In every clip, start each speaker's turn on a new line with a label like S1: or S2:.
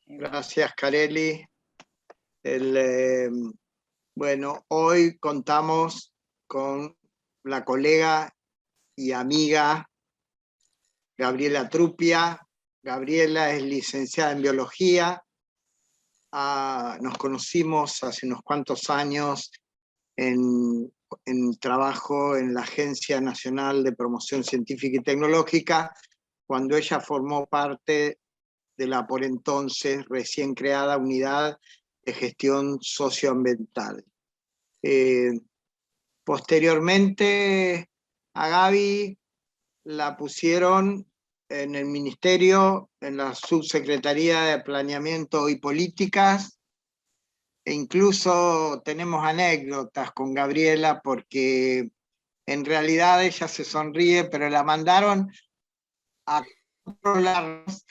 S1: Gracias, Carely. Bueno, hoy contamos con la colega y amiga Gabriela Trupia. Gabriela es licenciada en biología. Nos conocimos hace unos cuantos años en trabajo en la Agencia Nacional de Promoción Científica y Tecnológica, cuando ella formó parte de la por entonces recién creada Unidad de Gestión Socioambiental. Posteriormente a Gaby la pusieron en el Ministerio, en la Subsecretaría de Planeamiento y Políticas, e incluso tenemos anécdotas con Gabriela porque en realidad ella se sonríe, pero la mandaron a controlarnos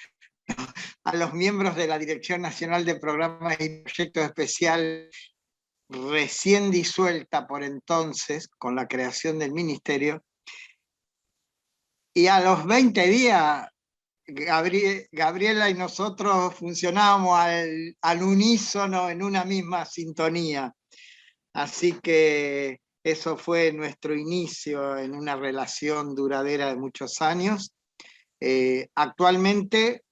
S1: a los miembros de la Dirección Nacional de Programas y Proyectos Especiales, recién disuelta por entonces, con la creación del ministerio, y a los 20 días Gabriela y nosotros funcionábamos al unísono en una misma sintonía. Así que eso fue nuestro inicio en una relación duradera de muchos años. Actualmente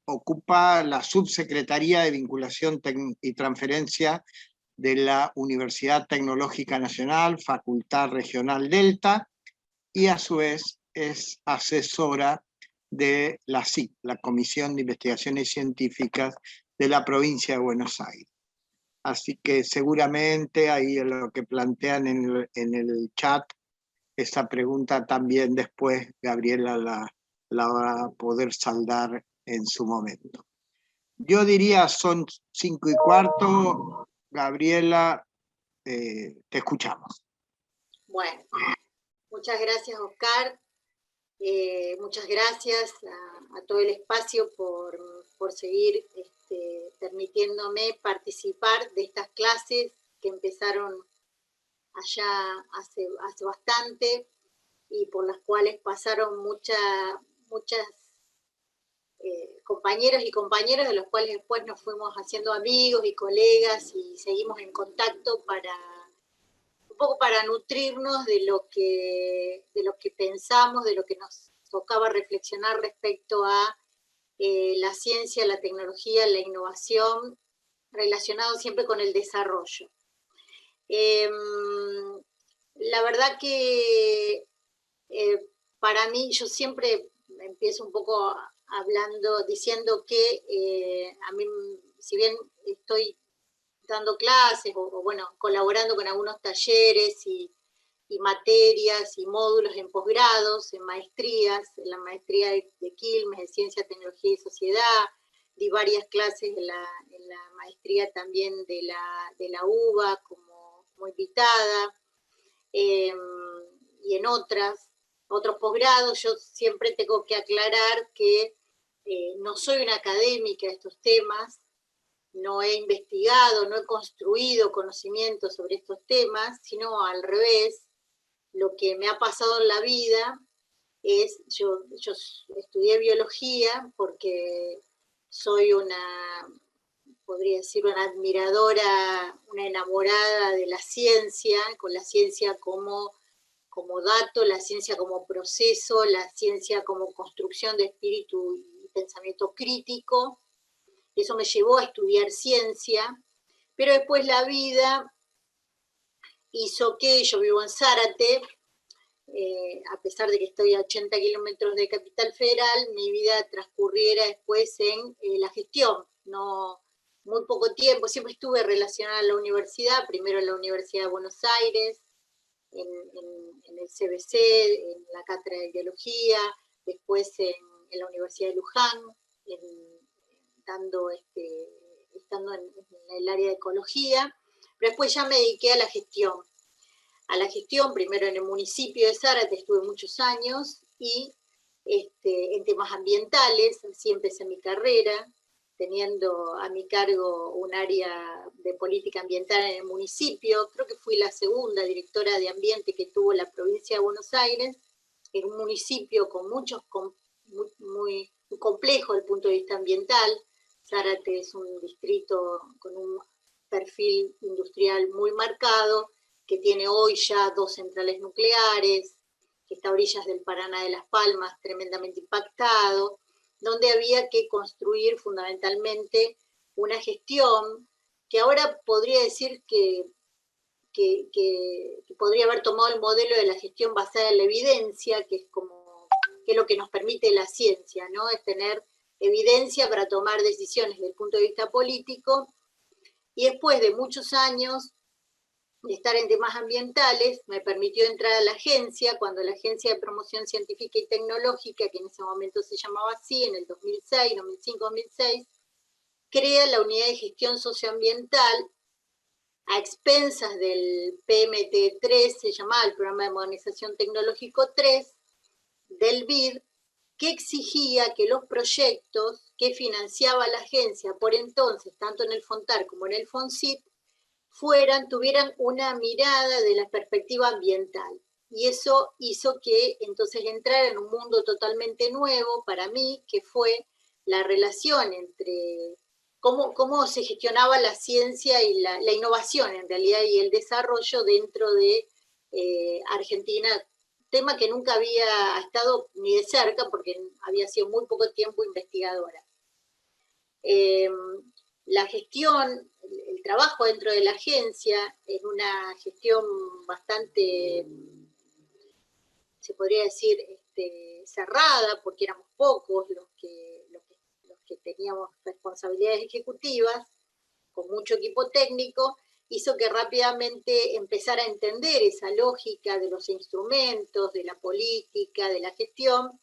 S1: ocupa la Subsecretaría de Vinculación y Transferencia de la Universidad Tecnológica Nacional, Facultad Regional Delta, y a su vez es asesora de la CIC, la Comisión de Investigaciones Científicas de la provincia de Buenos Aires. Así que seguramente ahí lo que plantean en el chat, esa pregunta también después Gabriela la va a poder saldar en su momento. Yo diría son 5:15, Gabriela, te escuchamos.
S2: Bueno, muchas gracias, Oscar. Muchas gracias a todo el espacio por seguir permitiéndome participar de estas clases que empezaron allá hace bastante y por las cuales pasaron muchas compañeros y compañeras, de los cuales después nos fuimos haciendo amigos y colegas y seguimos en contacto un poco para nutrirnos de lo que pensamos, de lo que nos tocaba reflexionar respecto a la ciencia, la tecnología, la innovación, relacionado siempre con el desarrollo. La verdad que para mí, yo siempre empiezo un poco diciendo que a mí, si bien estoy dando clases o bueno, colaborando con algunos talleres y materias y módulos en posgrados, en maestrías, en la maestría de Quilmes, de Ciencia, Tecnología y Sociedad, di varias clases en la maestría también de la UBA como invitada, y en otros posgrados. Yo siempre tengo que aclarar que no soy una académica de estos temas, no he investigado, no he construido conocimiento sobre estos temas, sino al revés. Lo que me ha pasado en la vida es, yo estudié biología porque soy podría decir, una admiradora, una enamorada de la ciencia, con la ciencia como dato, la ciencia como proceso, la ciencia como construcción de espíritu y pensamiento crítico. Eso me llevó a estudiar ciencia, pero después la vida hizo que yo vivo en Zárate, a pesar de que estoy a 80 kilómetros de Capital Federal, mi vida transcurriera después en la gestión. No, muy poco tiempo, siempre estuve relacionada a la universidad, primero en la Universidad de Buenos Aires, en el CBC, en la cátedra de biología, después en la Universidad de Luján, estando en el área de ecología, pero después ya me dediqué a la gestión. Primero en el municipio de Zárate estuve muchos años y en temas ambientales, así empecé mi carrera, teniendo a mi cargo un área de política ambiental en el municipio. Creo que fui la segunda directora de ambiente que tuvo la provincia de Buenos Aires, en un municipio con muy complejo desde el punto de vista ambiental. Zárate es un distrito con un perfil industrial muy marcado, que tiene hoy ya 2 centrales nucleares, que está a orillas del Paraná de Las Palmas, tremendamente impactado, donde había que construir fundamentalmente una gestión que ahora podría decir que podría haber tomado el modelo de la gestión basada en la evidencia, que es lo que nos permite la ciencia, ¿no? Es tener evidencia para tomar decisiones desde el punto de vista político, y después de muchos años de estar en temas ambientales, me permitió entrar a la agencia, cuando la Agencia de Promoción Científica y Tecnológica, que en ese momento se llamaba así, en el 2006, 2005, 2006, crea la Unidad de Gestión Socioambiental a expensas del PMT3, se llamaba el Programa de Modernización Tecnológico 3, del BID, que exigía que los proyectos que financiaba la agencia por entonces, tanto en el FONTAR como en el FONCIT, tuvieran una mirada de la perspectiva ambiental. Y eso hizo que entonces entrara en un mundo totalmente nuevo para mí, que fue la relación entre cómo se gestionaba la ciencia y la innovación en realidad y el desarrollo dentro de Argentina, tema que nunca había estado ni de cerca porque había sido muy poco tiempo investigadora. La gestión, el trabajo dentro de la agencia es una gestión bastante, se podría decir, cerrada, porque éramos pocos los que teníamos responsabilidades ejecutivas, con mucho equipo técnico, hizo que rápidamente empezara a entender esa lógica de los instrumentos, de la política, de la gestión,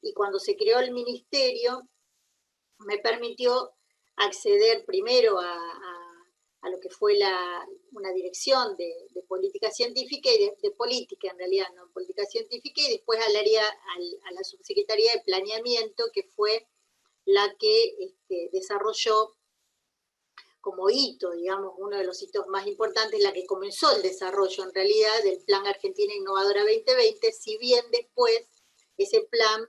S2: y cuando se creó el ministerio, me permitió acceder primero a lo que fue una dirección de política científica y de política, en realidad, no política científica, y después al área, a la subsecretaría de planeamiento, que fue la que desarrolló como hito, digamos, uno de los hitos más importantes, la que comenzó el desarrollo en realidad del Plan Argentina Innovadora 2020, si bien después ese plan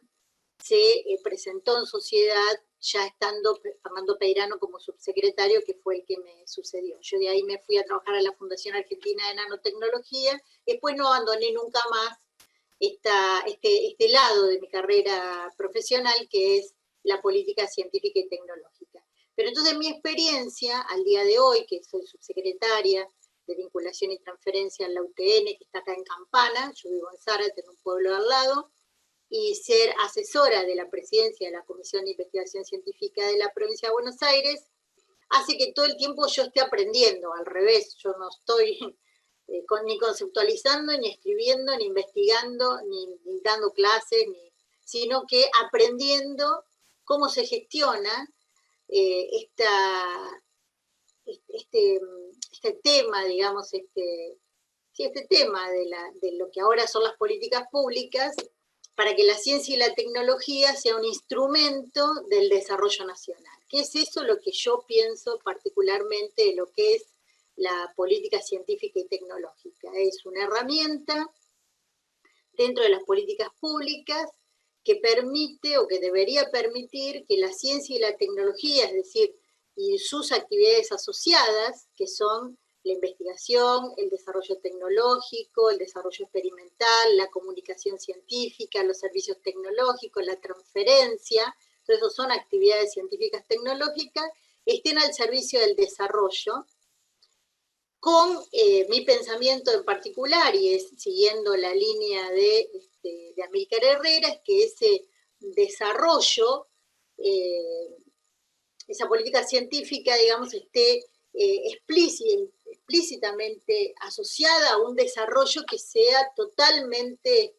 S2: se presentó en sociedad ya estando Fernando Peirano como subsecretario, que fue el que me sucedió. Yo de ahí me fui a trabajar a la Fundación Argentina de Nanotecnología, después no abandoné nunca más este lado de mi carrera profesional, que es la política científica y tecnológica. Pero entonces mi experiencia al día de hoy, que soy subsecretaria de Vinculación y Transferencia en la UTN, que está acá en Campana, yo vivo en Zárate, en un pueblo al lado, y ser asesora de la presidencia de la Comisión de Investigación Científica de la Provincia de Buenos Aires, hace que todo el tiempo yo esté aprendiendo, al revés, yo no estoy ni conceptualizando, ni escribiendo, ni investigando, ni dando clases, sino que aprendiendo cómo se gestiona este tema, digamos, este tema de lo que ahora son las políticas públicas, para que la ciencia y la tecnología sea un instrumento del desarrollo nacional. ¿Qué es eso lo que yo pienso particularmente de lo que es la política científica y tecnológica? Es una herramienta dentro de las políticas públicas que permite o que debería permitir que la ciencia y la tecnología, es decir, y sus actividades asociadas, que son la investigación, el desarrollo tecnológico, el desarrollo experimental, la comunicación científica, los servicios tecnológicos, la transferencia, todo eso son actividades científicas tecnológicas, estén al servicio del desarrollo, con mi pensamiento en particular, y es siguiendo la línea de Amílcar Herrera, es que ese desarrollo, esa política científica, digamos, esté explícitamente asociada a un desarrollo que sea totalmente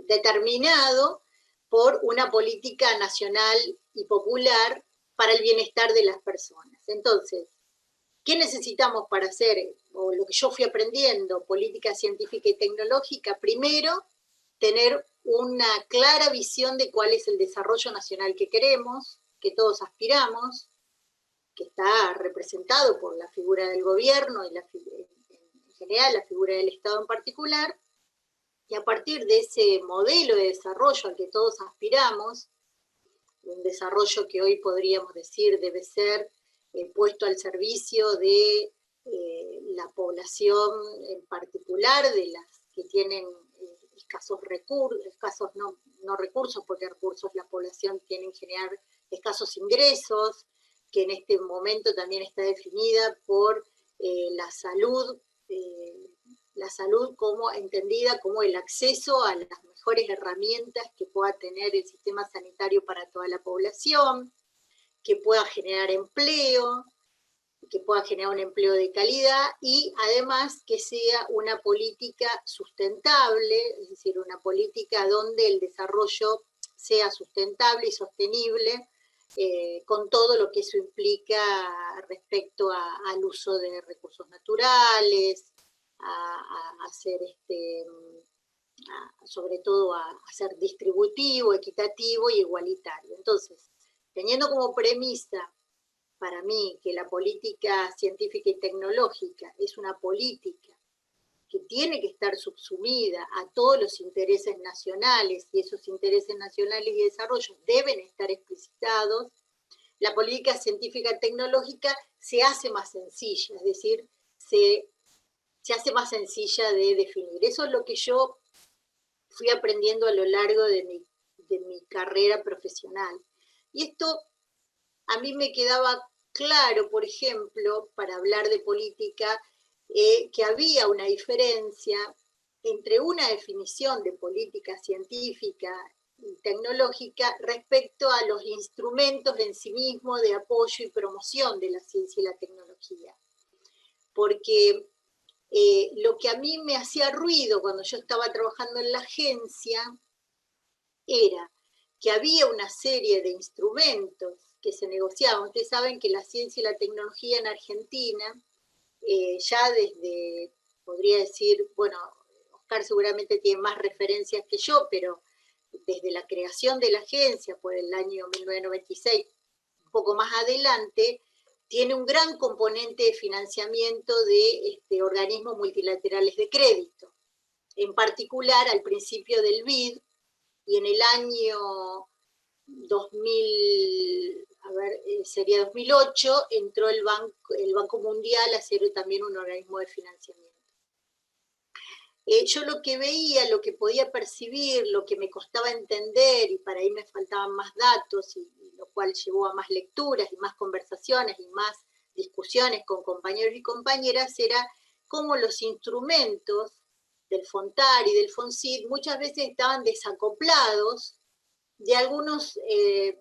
S2: determinado por una política nacional y popular para el bienestar de las personas. Entonces, ¿qué necesitamos para hacer, o lo que yo fui aprendiendo, política científica y tecnológica? Primero, tener una clara visión de cuál es el desarrollo nacional que queremos, que todos aspiramos, que está representado por la figura del gobierno y en general la figura del Estado en particular, y a partir de ese modelo de desarrollo al que todos aspiramos, un desarrollo que hoy podríamos decir debe ser puesto al servicio de la población en particular, de las que tienen escasos recursos, no recursos, porque recursos la población tiene en general escasos ingresos, que en este momento también está definida por la salud como entendida como el acceso a las mejores herramientas que pueda tener el sistema sanitario para toda la población, que pueda generar empleo, que pueda generar un empleo de calidad y además que sea una política sustentable, es decir, una política donde el desarrollo sea sustentable y sostenible, con todo lo que eso implica respecto al uso de recursos naturales, a ser sobre todo a ser distributivo, equitativo y igualitario. Entonces, teniendo como premisa para mí que la política científica y tecnológica es una política que tiene que estar subsumida a todos los intereses nacionales, y esos intereses nacionales y desarrollo deben estar explicitados, la política científica y tecnológica se hace más sencilla, es decir, se hace más sencilla de definir. Eso es lo que yo fui aprendiendo a lo largo de mi carrera profesional. Y esto a mí me quedaba claro, por ejemplo, para hablar de política, que había una diferencia entre una definición de política científica y tecnológica respecto a los instrumentos en sí mismos de apoyo y promoción de la ciencia y la tecnología. Porque lo que a mí me hacía ruido cuando yo estaba trabajando en la agencia era que había una serie de instrumentos que se negociaban. Ustedes saben que la ciencia y la tecnología en Argentina, ya desde, podría decir, bueno, Oscar seguramente tiene más referencias que yo, pero desde la creación de la agencia, por el año 1996, un poco más adelante, tiene un gran componente de financiamiento de organismos multilaterales de crédito. En particular, al principio del BID, y en el año 2008, entró el Banco Mundial a ser también un organismo de financiamiento. Yo lo que veía, lo que podía percibir, lo que me costaba entender, y para ahí me faltaban más datos, y lo cual llevó a más lecturas y más conversaciones y más discusiones con compañeros y compañeras, era cómo los instrumentos del FONTAR y del FONCID muchas veces estaban desacoplados de algunos, de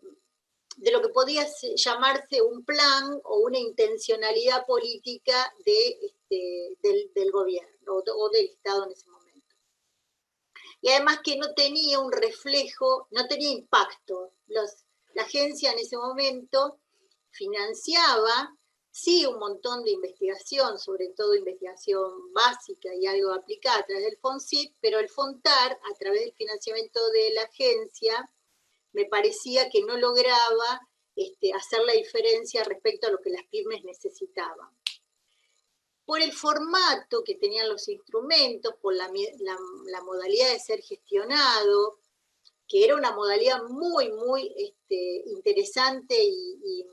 S2: lo que podía llamarse un plan o una intencionalidad política del gobierno o del Estado en ese momento. Y además que no tenía un reflejo, no tenía impacto. La agencia en ese momento financiaba, sí, un montón de investigación, sobre todo investigación básica y algo aplicada a través del FONCID, pero el FONTAR, a través del financiamiento de la agencia, me parecía que no lograba hacer la diferencia respecto a lo que las pymes necesitaban. Por el formato que tenían los instrumentos, por la modalidad de ser gestionado, que era una modalidad muy, muy interesante y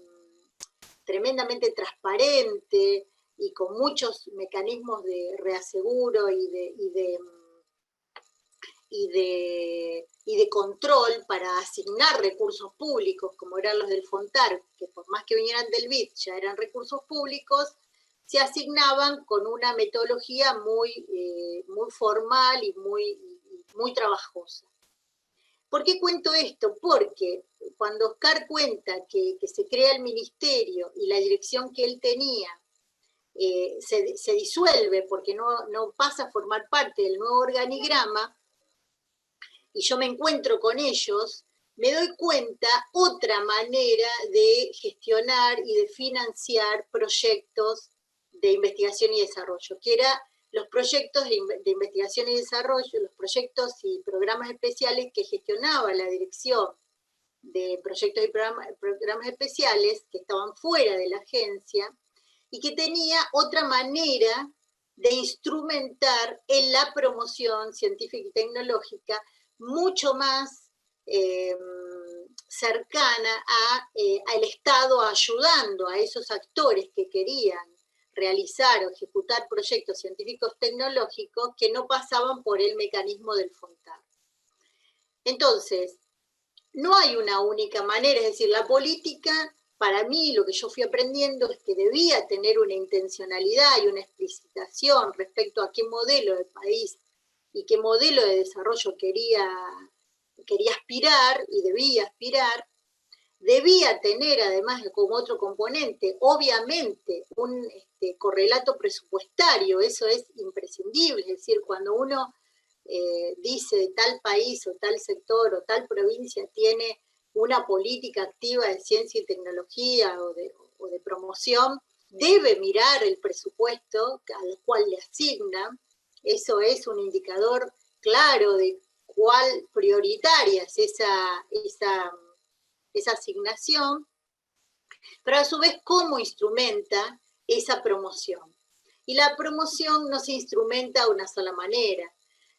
S2: tremendamente transparente y con muchos mecanismos de reaseguro y de control para asignar recursos públicos, como eran los del FONTAR, que por más que vinieran del BID ya eran recursos públicos, se asignaban con una metodología muy formal y muy trabajosa. ¿Por qué cuento esto? Porque cuando Oscar cuenta que se crea el ministerio y la dirección que él tenía se disuelve porque no pasa a formar parte del nuevo organigrama, y yo me encuentro con ellos, me doy cuenta otra manera de gestionar y de financiar proyectos de investigación y desarrollo, que era los proyectos de investigación y desarrollo, los proyectos y programas especiales que gestionaba la dirección de proyectos y programas especiales que estaban fuera de la agencia y que tenía otra manera de instrumentar en la promoción científica y tecnológica mucho más cercana al Estado ayudando a esos actores que querían realizar o ejecutar proyectos científicos tecnológicos que no pasaban por el mecanismo del FONTAR. Entonces, no hay una única manera, es decir, la política, para mí, lo que yo fui aprendiendo es que debía tener una intencionalidad y una explicitación respecto a qué modelo de país y qué modelo de desarrollo quería aspirar y debía aspirar. Debía tener, además, como otro componente, obviamente, un correlato presupuestario, eso es imprescindible, es decir, cuando uno dice de tal país o tal sector o tal provincia tiene una política activa de ciencia y tecnología o de promoción, debe mirar el presupuesto al cual le asigna. Eso es un indicador claro de cuál prioritaria es esa asignación, pero a su vez cómo instrumenta esa promoción. Y la promoción no se instrumenta de una sola manera.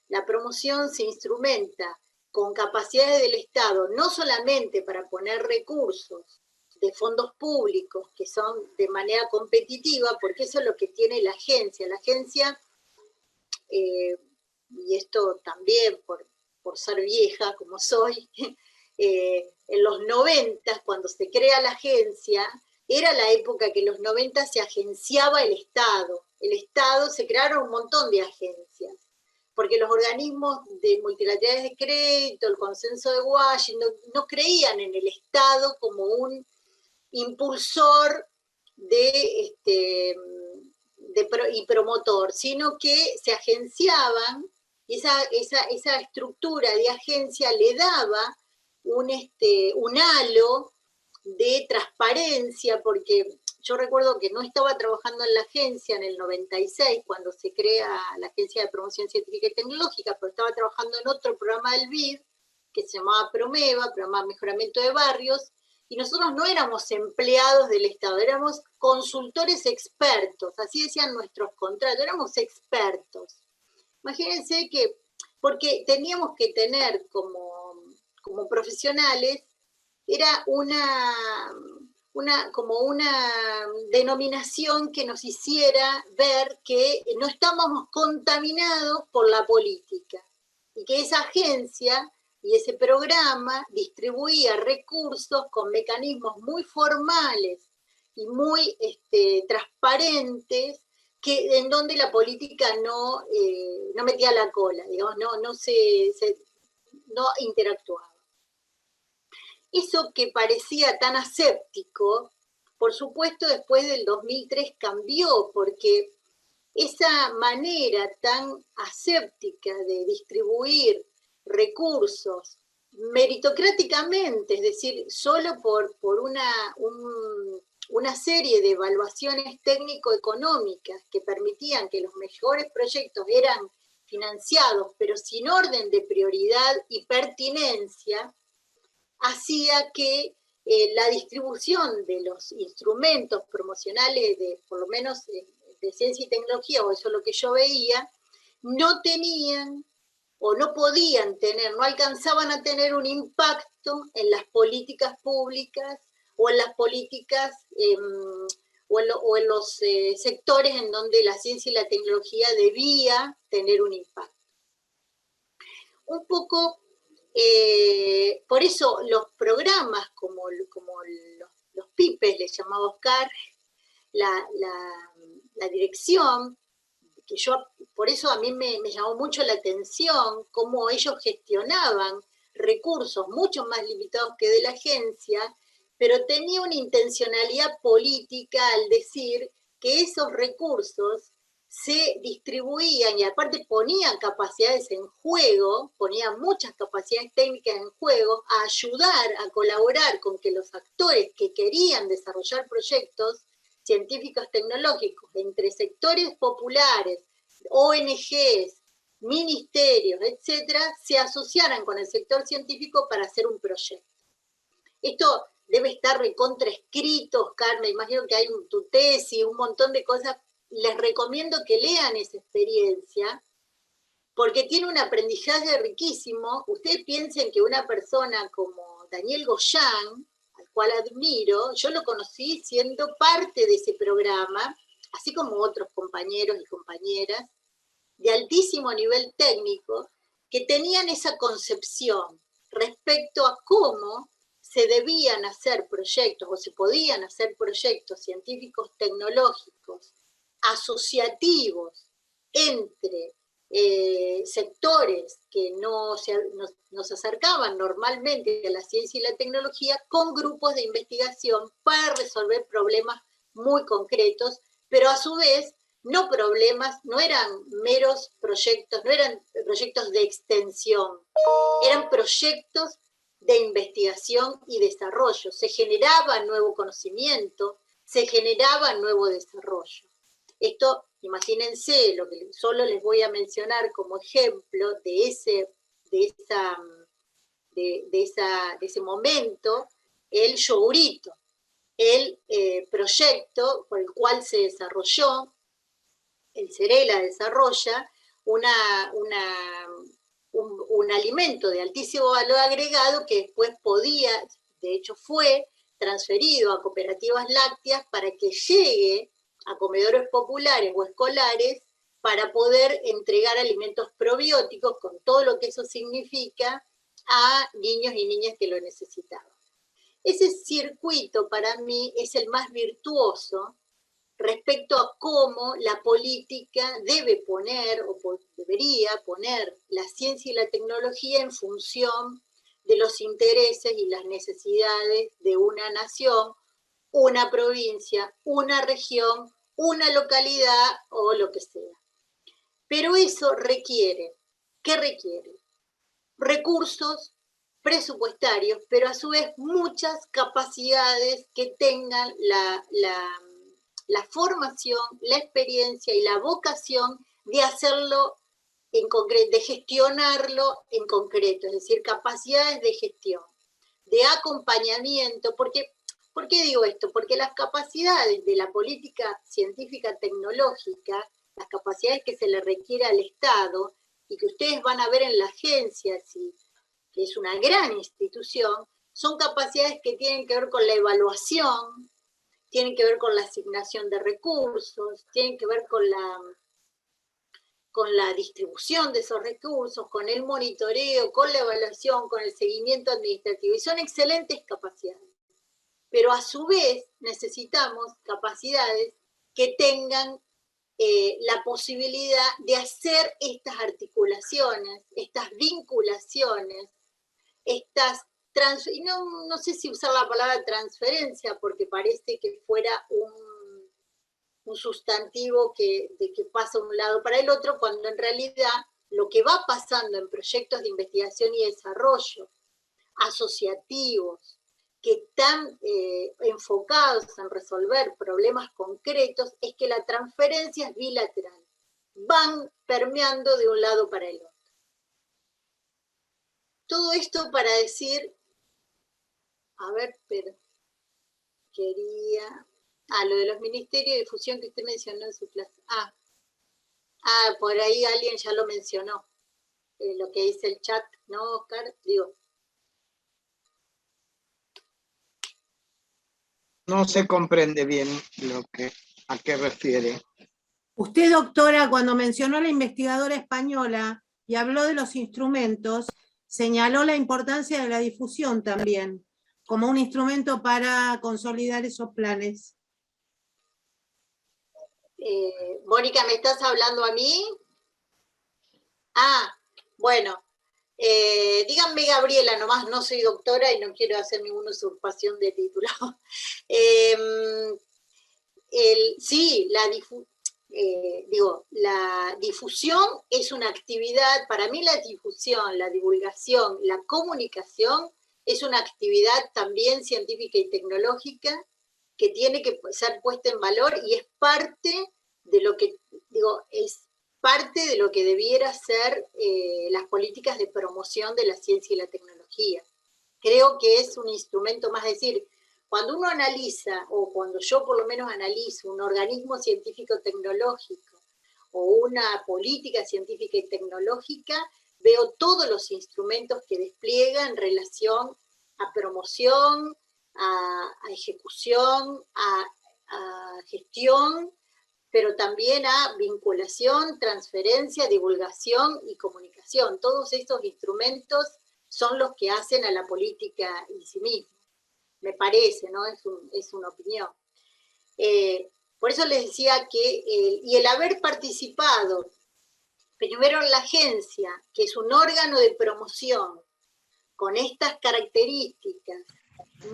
S2: La promoción se instrumenta con capacidades del Estado, no solamente para poner recursos de fondos públicos que son de manera competitiva, porque eso es lo que tiene la agencia. La agencia, y esto también por ser vieja como soy, en los 90, cuando se crea la agencia, era la época que en los 90 se agenciaba el Estado. El Estado, se crearon un montón de agencias, porque los organismos de multilaterales de crédito, el consenso de Washington, no creían en el Estado como un impulsor y promotor, sino que se agenciaban, y esa estructura de agencia le daba un halo de transparencia, porque yo recuerdo que no estaba trabajando en la agencia en el 96, cuando se crea la Agencia de Promoción Científica y Tecnológica, pero estaba trabajando en otro programa del BID, que se llamaba PROMEVA, Programa de Mejoramiento de Barrios, y nosotros no éramos empleados del Estado, éramos consultores expertos, así decían nuestros contratos, éramos expertos. Imagínense que, porque teníamos que tener como profesionales, era como una denominación que nos hiciera ver que no estábamos contaminados por la política, y que esa agencia y ese programa distribuía recursos con mecanismos muy formales y muy transparentes, en donde la política no metía la cola, digamos, no interactuaba. Eso que parecía tan aséptico, por supuesto después del 2003 cambió, porque esa manera tan aséptica de distribuir recursos meritocráticamente, es decir, solo por una serie de evaluaciones técnico-económicas que permitían que los mejores proyectos eran financiados, pero sin orden de prioridad y pertinencia, hacía que la distribución de los instrumentos promocionales, por lo menos de ciencia y tecnología, o eso es lo que yo veía, no tenían o no podían tener, no alcanzaban a tener un impacto en las políticas públicas o en las políticas o en los sectores en donde la ciencia y la tecnología debía tener un impacto. Un poco, por eso los programas como los PIPES, les llamaba Oscar, la dirección, que por eso a mí me llamó mucho la atención cómo ellos gestionaban recursos mucho más limitados que de la agencia, pero tenía una intencionalidad política al decir que esos recursos se distribuían y aparte ponían capacidades en juego, ponían muchas capacidades técnicas en juego, a ayudar, a colaborar con que los actores que querían desarrollar proyectos científicos tecnológicos entre sectores populares, ONGs, ministerios, etcétera, se asociaran con el sector científico para hacer un proyecto. Esto debe estar recontraescrito, Oscar, me imagino que hay tu tesis, un montón de cosas. Les recomiendo que lean esa experiencia, porque tiene un aprendizaje riquísimo. Ustedes piensen que una persona como Daniel Goyan, al cual admiro, yo lo conocí siendo parte de ese programa, así como otros compañeros y compañeras, de altísimo nivel técnico, que tenían esa concepción respecto a cómo se debían hacer proyectos o se podían hacer proyectos científicos tecnológicos asociativos entre sectores que nos acercaban normalmente a la ciencia y la tecnología con grupos de investigación para resolver problemas muy concretos, pero a su vez no problemas, no eran meros proyectos, no eran proyectos de extensión, eran proyectos de investigación y desarrollo. Se generaba nuevo conocimiento, se generaba nuevo desarrollo. Esto, imagínense, lo que solo les voy a mencionar como ejemplo de ese momento, el Yogurito, el proyecto por el cual se desarrolló, el Cerela desarrolla un alimento de altísimo valor agregado que después podía, de hecho fue transferido a cooperativas lácteas para que llegue a comedores populares o escolares para poder entregar alimentos probióticos con todo lo que eso significa a niños y niñas que lo necesitaban. Ese circuito para mí es el más virtuoso respecto a cómo la política debe poner o debería poner la ciencia y la tecnología en función de los intereses y las necesidades de una nación, una provincia, una región, una localidad o lo que sea. Pero eso requiere, ¿qué requiere? Recursos presupuestarios, pero a su vez muchas capacidades que tengan la formación, la experiencia y la vocación de hacerlo en concreto, de gestionarlo en concreto, es decir, capacidades de gestión, de acompañamiento, porque ¿por qué digo esto? Porque las capacidades de la política científica tecnológica, las capacidades que se le requiere al Estado y que ustedes van a ver en la agencia, que es una gran institución, son capacidades que tienen que ver con la evaluación, tienen que ver con la asignación de recursos, tienen que ver con la distribución de esos recursos, con el monitoreo, con la evaluación, con el seguimiento administrativo, y son excelentes capacidades. Pero a su vez necesitamos capacidades que tengan la posibilidad de hacer estas articulaciones, estas vinculaciones, y no sé si usar la palabra transferencia, porque parece que fuera un sustantivo de que pasa de un lado para el otro, cuando en realidad lo que va pasando en proyectos de investigación y desarrollo asociativos, que están enfocados en resolver problemas concretos, es que la transferencia es bilateral, van permeando de un lado para el otro. Todo esto para decir, a ver, pero quería, lo de los ministerios de difusión que usted mencionó en su clase. Por ahí alguien ya lo mencionó, lo que dice el chat, ¿no, Oscar? Digo.
S1: No se comprende bien a qué refiere.
S3: Usted, doctora, cuando mencionó a la investigadora española y habló de los instrumentos, señaló la importancia de la difusión también, como un instrumento para consolidar esos planes.
S2: Mónica, ¿me estás hablando a mí? Bueno, díganme Gabriela, nomás no soy doctora y no quiero hacer ninguna usurpación de título. Sí, la difusión es una actividad, para mí la difusión, la divulgación, la comunicación es una actividad también científica y tecnológica que tiene que ser puesta en valor y es parte de lo que, es parte de lo que debiera ser las políticas de promoción de la ciencia y la tecnología. Creo que es un instrumento más, decir, cuando uno analiza, o cuando yo por lo menos analizo un organismo científico-tecnológico o una política científica y tecnológica, veo todos los instrumentos que despliega en relación a promoción, a ejecución, a gestión, pero también a vinculación, transferencia, divulgación y comunicación. Todos estos instrumentos son los que hacen a la política en sí misma, me parece, ¿no? Es una opinión. Por eso les decía que, y el haber participado primero en la agencia, que es un órgano de promoción con estas características,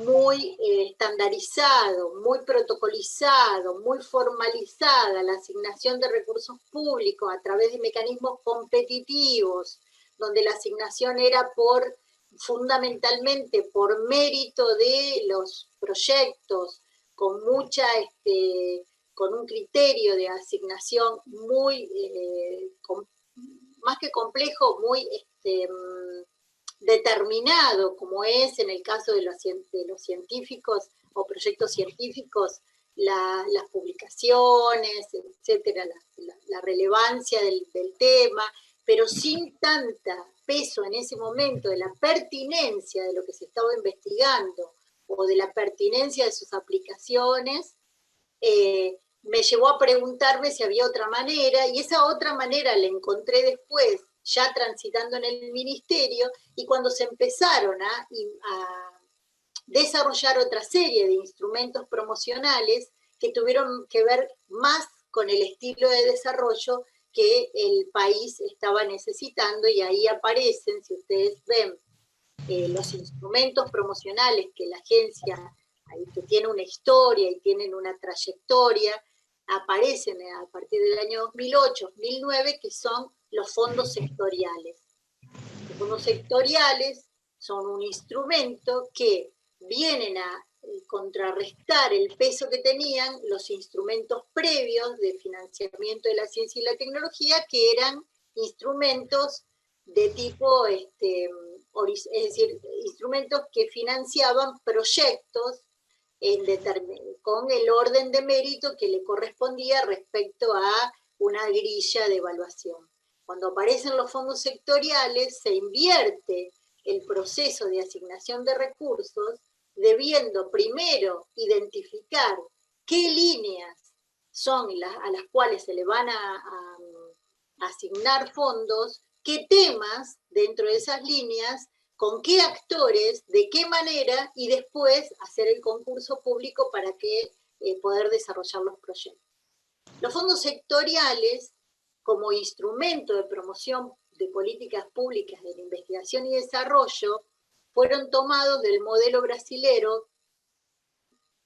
S2: muy estandarizado, muy protocolizado, muy formalizada la asignación de recursos públicos a través de mecanismos competitivos, donde la asignación era fundamentalmente por mérito de los proyectos, con un criterio de asignación muy, más que complejo, muy determinado, como es en el caso de los científicos o proyectos científicos, las publicaciones, etcétera, la relevancia del tema, pero sin tanta peso en ese momento de la pertinencia de lo que se estaba investigando o de la pertinencia de sus aplicaciones, me llevó a preguntarme si había otra manera, y esa otra manera la encontré después, ya transitando en el ministerio, y cuando se empezaron a desarrollar otra serie de instrumentos promocionales que tuvieron que ver más con el estilo de desarrollo que el país estaba necesitando, y ahí aparecen, si ustedes ven, los instrumentos promocionales que la agencia, que tiene una historia y tienen una trayectoria, aparecen a partir del año 2008, 2009, que son los fondos sectoriales. Los fondos sectoriales son un instrumento que vienen a contrarrestar el peso que tenían los instrumentos previos de financiamiento de la ciencia y la tecnología, que eran instrumentos de tipo, es decir, instrumentos que financiaban proyectos con el orden de mérito que le correspondía respecto a una grilla de evaluación. Cuando aparecen los fondos sectoriales, se invierte el proceso de asignación de recursos, debiendo primero identificar qué líneas son a las cuales se le van a asignar fondos, qué temas dentro de esas líneas, con qué actores, de qué manera, y después hacer el concurso público para poder desarrollar los proyectos. Los fondos sectoriales, como instrumento de promoción de políticas públicas de la investigación y desarrollo, fueron tomados del modelo brasilero,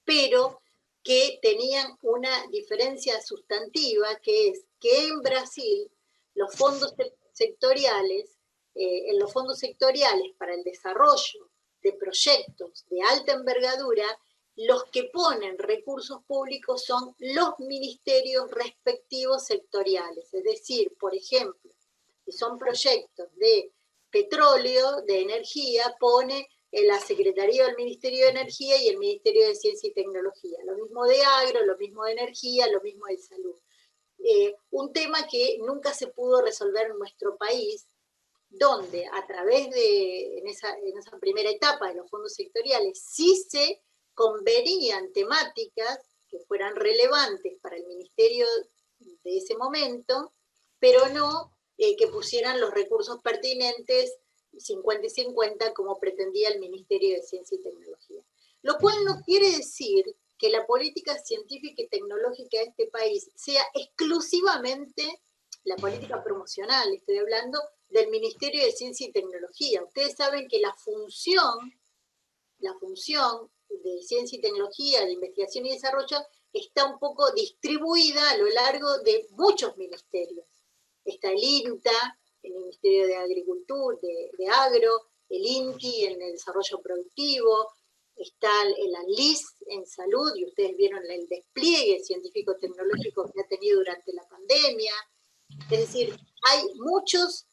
S2: pero que tenían una diferencia sustantiva, que es que en Brasil los fondos sectoriales, en los fondos sectoriales para el desarrollo de proyectos de alta envergadura, los que ponen recursos públicos son los ministerios respectivos sectoriales. Es decir, por ejemplo, si son proyectos de petróleo, de energía, pone la Secretaría del Ministerio de Energía y el Ministerio de Ciencia y Tecnología. Lo mismo de agro, lo mismo de energía, lo mismo de salud. Un tema que nunca se pudo resolver en nuestro país, donde a través de, en esa primera etapa de los fondos sectoriales, sí se convenían temáticas que fueran relevantes para el ministerio de ese momento, pero no que pusieran los recursos pertinentes 50 y 50 como pretendía el Ministerio de Ciencia y Tecnología. Lo cual no quiere decir que la política científica y tecnológica de este país sea exclusivamente la política promocional, estoy hablando del Ministerio de Ciencia y Tecnología. Ustedes saben que la función de ciencia y tecnología, de investigación y desarrollo, está un poco distribuida a lo largo de muchos ministerios. Está el INTA, el Ministerio de Agricultura, de Agro, el INTI en el desarrollo productivo, está el ANLIS en salud, y ustedes vieron el despliegue científico-tecnológico que ha tenido durante la pandemia. Es decir, hay muchas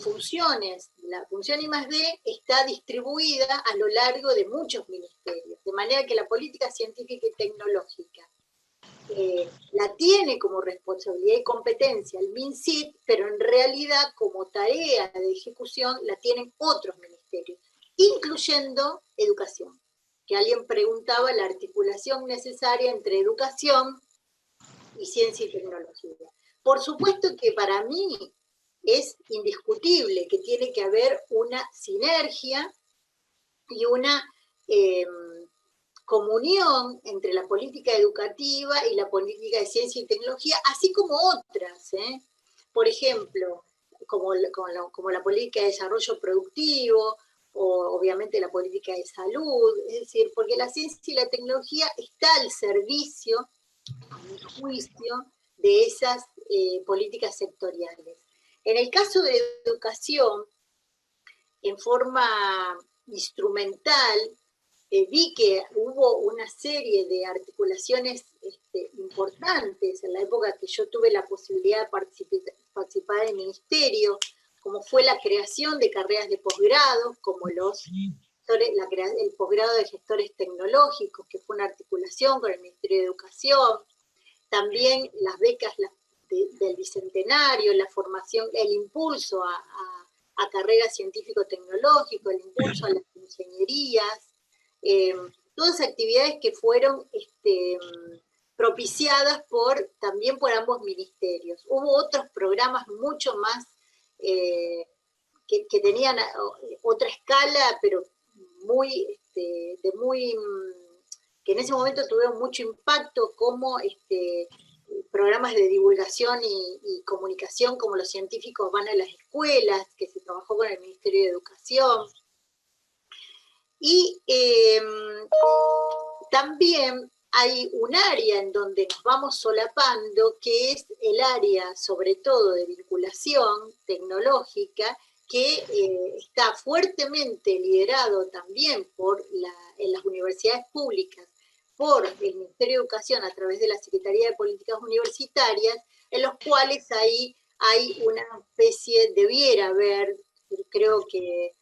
S2: funciones. La función I+D está distribuida a lo largo de muchos ministerios, de manera que la política científica y tecnológica la tiene como responsabilidad y competencia el MinCit, pero en realidad como tarea de ejecución la tienen otros ministerios. incluyendo educación. Que alguien preguntaba la articulación necesaria entre educación y ciencia y tecnología. Por supuesto que para mí es indiscutible que tiene que haber una sinergia y una comunión entre la política educativa y la política de ciencia y tecnología, así como otras. Por ejemplo, como la política de desarrollo productivo, o obviamente la política de salud, es decir, porque la ciencia y la tecnología está al servicio, a mi juicio, de esas políticas sectoriales. En el caso de educación, en forma instrumental, vi que hubo una serie de articulaciones importantes en la época que yo tuve la posibilidad de participar en el ministerio, como fue la creación de carreras de posgrado, como el posgrado de gestores tecnológicos, que fue una articulación con el Ministerio de Educación, también las becas del Bicentenario, la formación, el impulso a carreras científico-tecnológicas, el impulso a las ingenierías, todas actividades que fueron propiciadas también por ambos ministerios. Hubo otros programas mucho más que tenían otra escala, pero que en ese momento tuvieron mucho impacto, como programas de divulgación y comunicación, como Los científicos van a las escuelas, que se trabajó con el Ministerio de Educación. Y también hay un área en donde nos vamos solapando, que es el área, sobre todo, de vinculación tecnológica, que está fuertemente liderado también en las universidades públicas, por el Ministerio de Educación a través de la Secretaría de Políticas Universitarias, en los cuales ahí hay una especie, debiera haber, creo que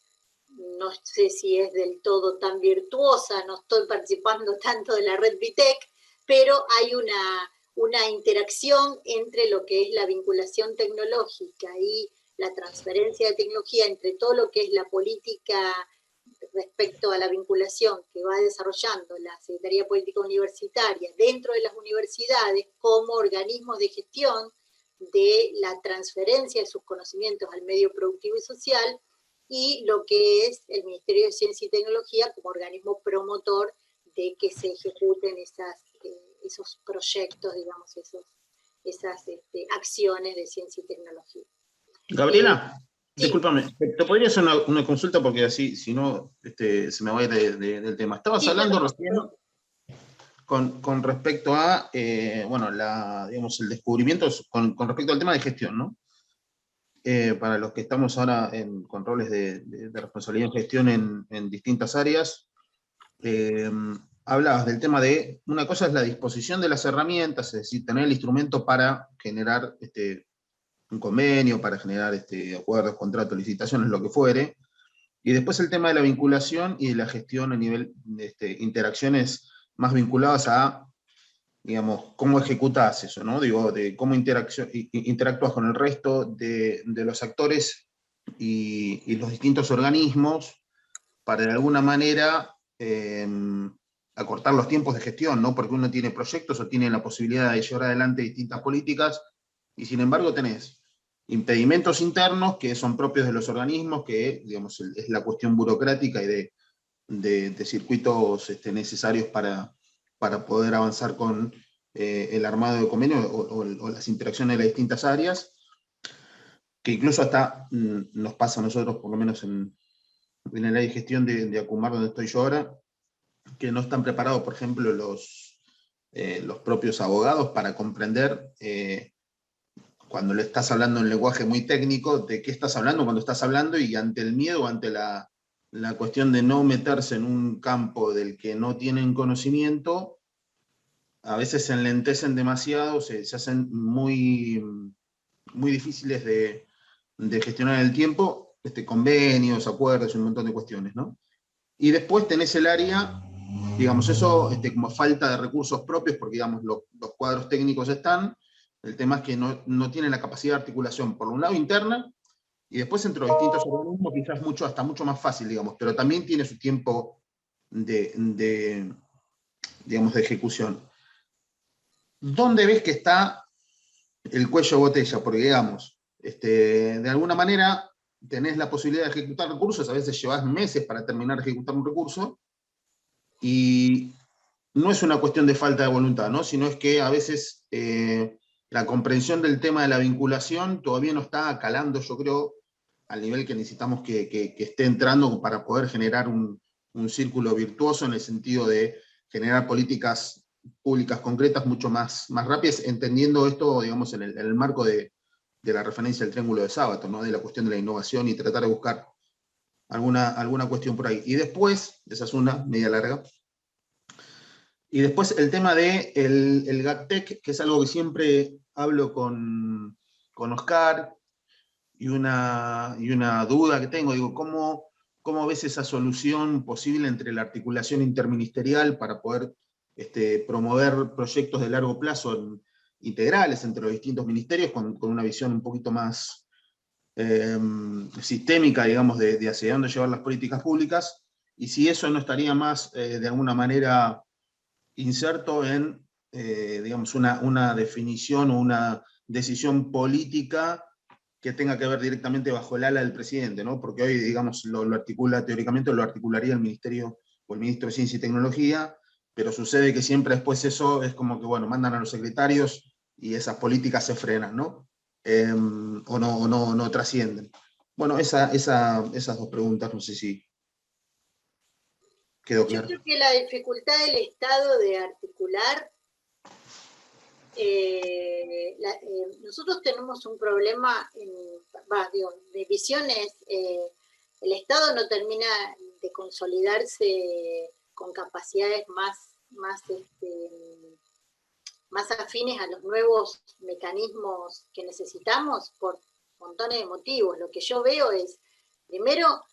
S2: no sé si es del todo tan virtuosa, no estoy participando tanto de la red BITEC, pero hay una interacción entre lo que es la vinculación tecnológica y la transferencia de tecnología, entre todo lo que es la política respecto a la vinculación que va desarrollando la Secretaría de Política Universitaria dentro de las universidades como organismos de gestión de la transferencia de sus conocimientos al medio productivo y social, y lo que es el Ministerio de Ciencia y Tecnología como organismo promotor de que se ejecuten esos proyectos, digamos, esas acciones de ciencia y tecnología.
S4: Gabriela,
S2: sí.
S4: Discúlpame, ¿te podría hacer una consulta? Porque así, si no, se me va a ir del tema. Estabas hablando recién con respecto a, bueno, digamos, el descubrimiento con respecto al tema de gestión, ¿no? Para los que estamos ahora con roles de responsabilidad en gestión en distintas áreas, hablabas del tema de, una cosa es la disposición de las herramientas, es decir, tener el instrumento para generar un convenio, para generar acuerdos, contratos, licitaciones, lo que fuere, y después el tema de la vinculación y de la gestión a nivel de interacciones más vinculadas a, digamos, cómo ejecutas eso, ¿no? Digo, de cómo interactúas con el resto de los actores y los distintos organismos para de alguna manera acortar los tiempos de gestión, ¿no? Porque uno tiene proyectos o tiene la posibilidad de llevar adelante distintas políticas, y sin embargo tenés impedimentos internos que son propios de los organismos, que, digamos, es la cuestión burocrática y de circuitos necesarios para poder avanzar con el armado de convenios o las interacciones de las distintas áreas, que incluso hasta nos pasa a nosotros, por lo menos en el área de gestión de Acumar, donde estoy yo ahora, que no están preparados, por ejemplo, los propios abogados para comprender, cuando le estás hablando en lenguaje muy técnico, de qué estás hablando cuando estás hablando, y ante el miedo, ante la cuestión de no meterse en un campo del que no tienen conocimiento, a veces se enlentecen demasiado, se hacen muy, muy difíciles de gestionar el tiempo, convenios, acuerdos, un montón de cuestiones, ¿no? Y después tenés el área, digamos, eso como falta de recursos propios, porque, digamos, los cuadros técnicos están, el tema es que no tienen la capacidad de articulación, por un lado interna, y después entre los distintos organismos quizás hasta mucho más fácil, digamos, pero también tiene su tiempo digamos, de ejecución. ¿Dónde ves que está el cuello de botella? Porque, digamos, de alguna manera tenés la posibilidad de ejecutar recursos, a veces llevas meses para terminar de ejecutar un recurso, y no es una cuestión de falta de voluntad, ¿no? Sino es que a veces la comprensión del tema de la vinculación todavía no está calando, yo creo, al nivel que necesitamos que esté entrando para poder generar un círculo virtuoso en el sentido de generar políticas públicas concretas mucho más rápidas, entendiendo esto, digamos, en el marco de la referencia al triángulo de Sábato, ¿no? De la cuestión de la innovación y tratar de buscar alguna cuestión por ahí. Y después, esa es una media larga, y después el tema de el GACTEC, que es algo que siempre hablo con Oscar, y una duda que tengo, digo, ¿cómo ves esa solución posible entre la articulación interministerial para poder promover proyectos de largo plazo integrales entre los distintos ministerios con una visión un poquito más sistémica, digamos, de hacia dónde llevar las políticas públicas, y si eso no estaría más, de alguna manera, inserto en, digamos, una definición o una decisión política que tenga que ver directamente bajo el ala del presidente, ¿no? Porque hoy, digamos, lo articula, teóricamente lo articularía el Ministerio o el Ministro de Ciencia y Tecnología, pero sucede que siempre después eso es como que, bueno, mandan a los secretarios y esas políticas se frenan, ¿no? O no trascienden. Bueno, esas dos preguntas, no sé si quedó
S2: Yo
S4: claro.
S2: creo que la dificultad del Estado de articular, nosotros tenemos un problema de visiones. El Estado no termina de consolidarse con capacidades más afines a los nuevos mecanismos que necesitamos por montones de motivos. Lo que yo veo es, primero,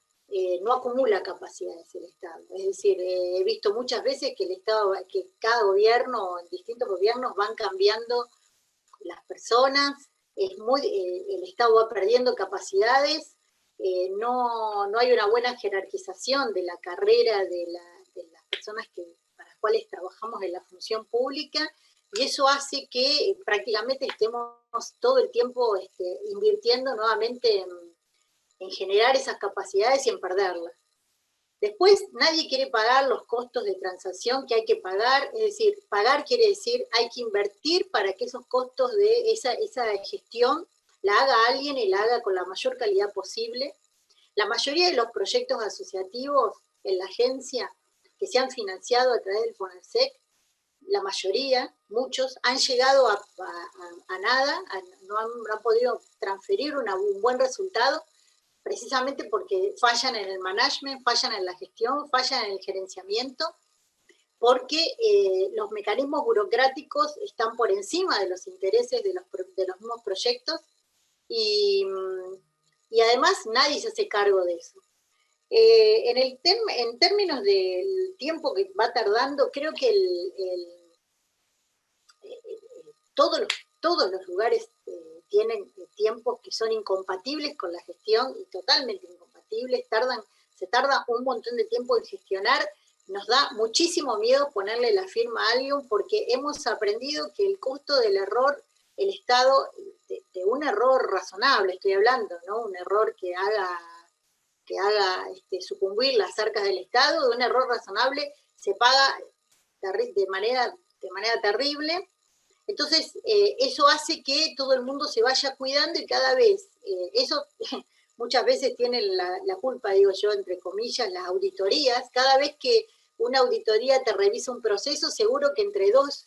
S2: no acumula capacidades el Estado. Es decir, he visto muchas veces que el Estado, que cada gobierno, distintos gobiernos van cambiando las personas, el Estado va perdiendo capacidades, no hay una buena jerarquización de la carrera de las personas para las cuales trabajamos en la función pública, y eso hace que prácticamente estemos todo el tiempo invirtiendo nuevamente en generar esas capacidades y en perderlas. Después, nadie quiere pagar los costos de transacción que hay que pagar, es decir, pagar quiere decir hay que invertir para que esos costos de esa gestión la haga alguien y la haga con la mayor calidad posible. La mayoría de los proyectos asociativos en la agencia que se han financiado a través del FONASEC, la mayoría, muchos, han llegado a nada, no han podido transferir un buen resultado, precisamente porque fallan en el management, fallan en la gestión, fallan en el gerenciamiento, porque los mecanismos burocráticos están por encima de los intereses de los mismos proyectos, y además nadie se hace cargo de eso. En términos del tiempo que va tardando, creo que todos los lugares tienen tiempos que son incompatibles con la gestión, y totalmente incompatibles, se tarda un montón de tiempo en gestionar. Nos da muchísimo miedo ponerle la firma a alguien, porque hemos aprendido que el costo del error, el Estado, de un error razonable estoy hablando, ¿no? Un error que haga sucumbir las arcas del Estado, de un error razonable se paga de manera terrible. Entonces, eso hace que todo el mundo se vaya cuidando, y cada vez, eso muchas veces tienen la culpa, digo yo, entre comillas, las auditorías. Cada vez que una auditoría te revisa un proceso, seguro que entre dos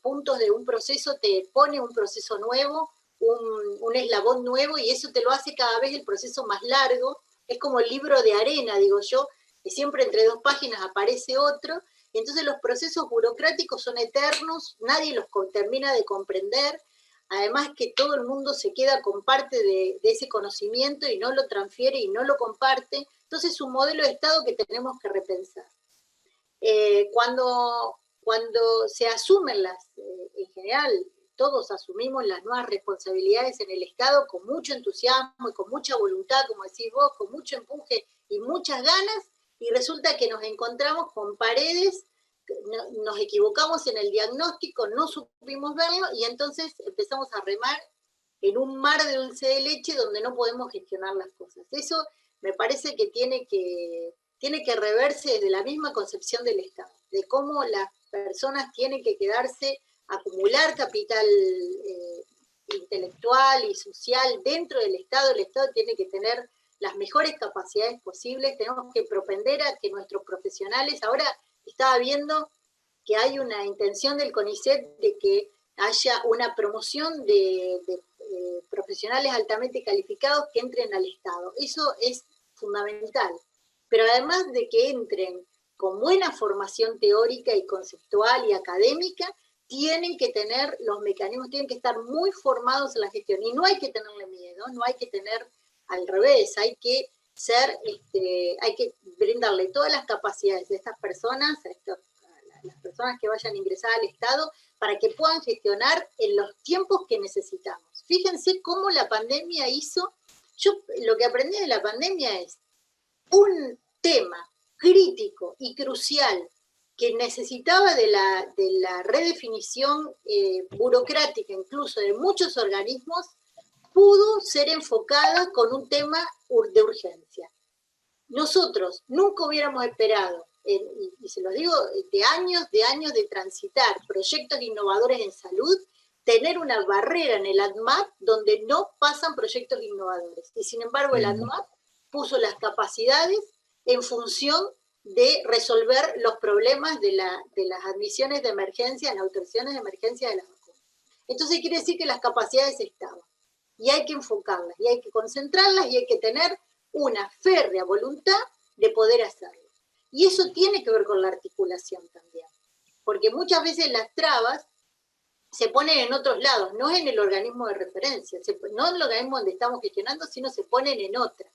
S2: puntos de un proceso te pone un proceso nuevo, un eslabón nuevo, y eso te lo hace cada vez el proceso más largo. Es como el libro de arena, digo yo, que siempre entre dos páginas aparece otro. Y entonces los procesos burocráticos son eternos, nadie los termina de comprender, además que todo el mundo se queda con parte de ese conocimiento y no lo transfiere y no lo comparte. Entonces es un modelo de Estado que tenemos que repensar. Cuando se asumen en general todos asumimos las nuevas responsabilidades en el Estado con mucho entusiasmo y con mucha voluntad, como decís vos, con mucho empuje y muchas ganas, y resulta que nos encontramos con paredes, nos equivocamos en el diagnóstico, no supimos verlo, y entonces empezamos a remar en un mar de dulce de leche donde no podemos gestionar las cosas. Eso me parece que tiene que reverse desde la misma concepción del Estado, de cómo las personas tienen que quedarse, acumular capital intelectual y social dentro del Estado. El Estado tiene que tener las mejores capacidades posibles, tenemos que propender a que nuestros profesionales, ahora estaba viendo que hay una intención del CONICET de que haya una promoción de profesionales altamente calificados que entren al Estado. Eso es fundamental. Pero además de que entren con buena formación teórica y conceptual y académica, tienen que tener los mecanismos, tienen que estar muy formados en la gestión. Y no hay que tenerle miedo, no hay que tener al revés, hay que hay que brindarle todas las capacidades de estas personas, a las personas que vayan a ingresar al Estado, para que puedan gestionar en los tiempos que necesitamos. Fíjense cómo la pandemia hizo, yo lo que aprendí de la pandemia es un tema crítico y crucial que necesitaba de la redefinición burocrática, incluso de muchos organismos, pudo ser enfocada con un tema de urgencia. Nosotros nunca hubiéramos esperado, y se lo digo, de años de transitar proyectos innovadores en salud, tener una barrera en el ADMAT donde no pasan proyectos innovadores. Y sin embargo el ADMAT puso las capacidades en función de resolver los problemas de las admisiones de emergencia, las autorizaciones de emergencia de las vacunas. Entonces quiere decir que las capacidades estaban. Y hay que enfocarlas, y hay que concentrarlas, y hay que tener una férrea voluntad de poder hacerlo. Y eso tiene que ver con la articulación también. Porque muchas veces las trabas se ponen en otros lados, no en el organismo de referencia, no en el organismo donde estamos gestionando, sino se ponen en otra.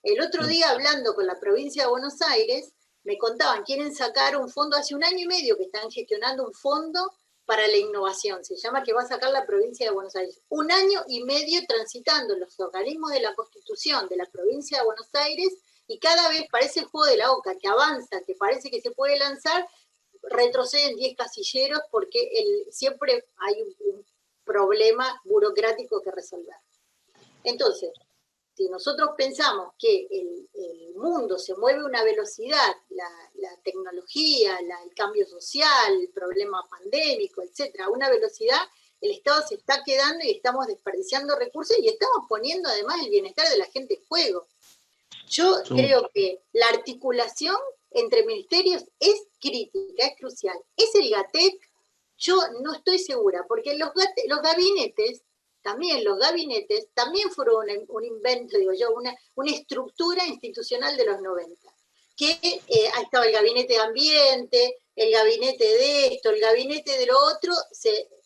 S2: El otro día, hablando con la provincia de Buenos Aires, me contaban, quieren sacar un fondo, hace 1 año y medio que están gestionando un fondo para la innovación, se llama, que va a sacar la provincia de Buenos Aires. 1 año y medio transitando los organismos de la Constitución de la provincia de Buenos Aires, y cada vez parece el juego de la oca, que avanza, que parece que se puede lanzar, retroceden 10 casilleros porque siempre hay un problema burocrático que resolver. Entonces, si nosotros pensamos que el mundo se mueve a una velocidad, la tecnología, el cambio social, el problema pandémico, etcétera, a una velocidad, el Estado se está quedando y estamos desperdiciando recursos y estamos poniendo además el bienestar de la gente en juego. Yo creo que la articulación entre ministerios es crítica, es crucial. ¿Es el GATEC? Yo no estoy segura, porque los gabinetes también fueron un invento, digo yo, una estructura institucional de los 90. Que ahí estaba el gabinete de ambiente, el gabinete de esto, el gabinete de lo otro,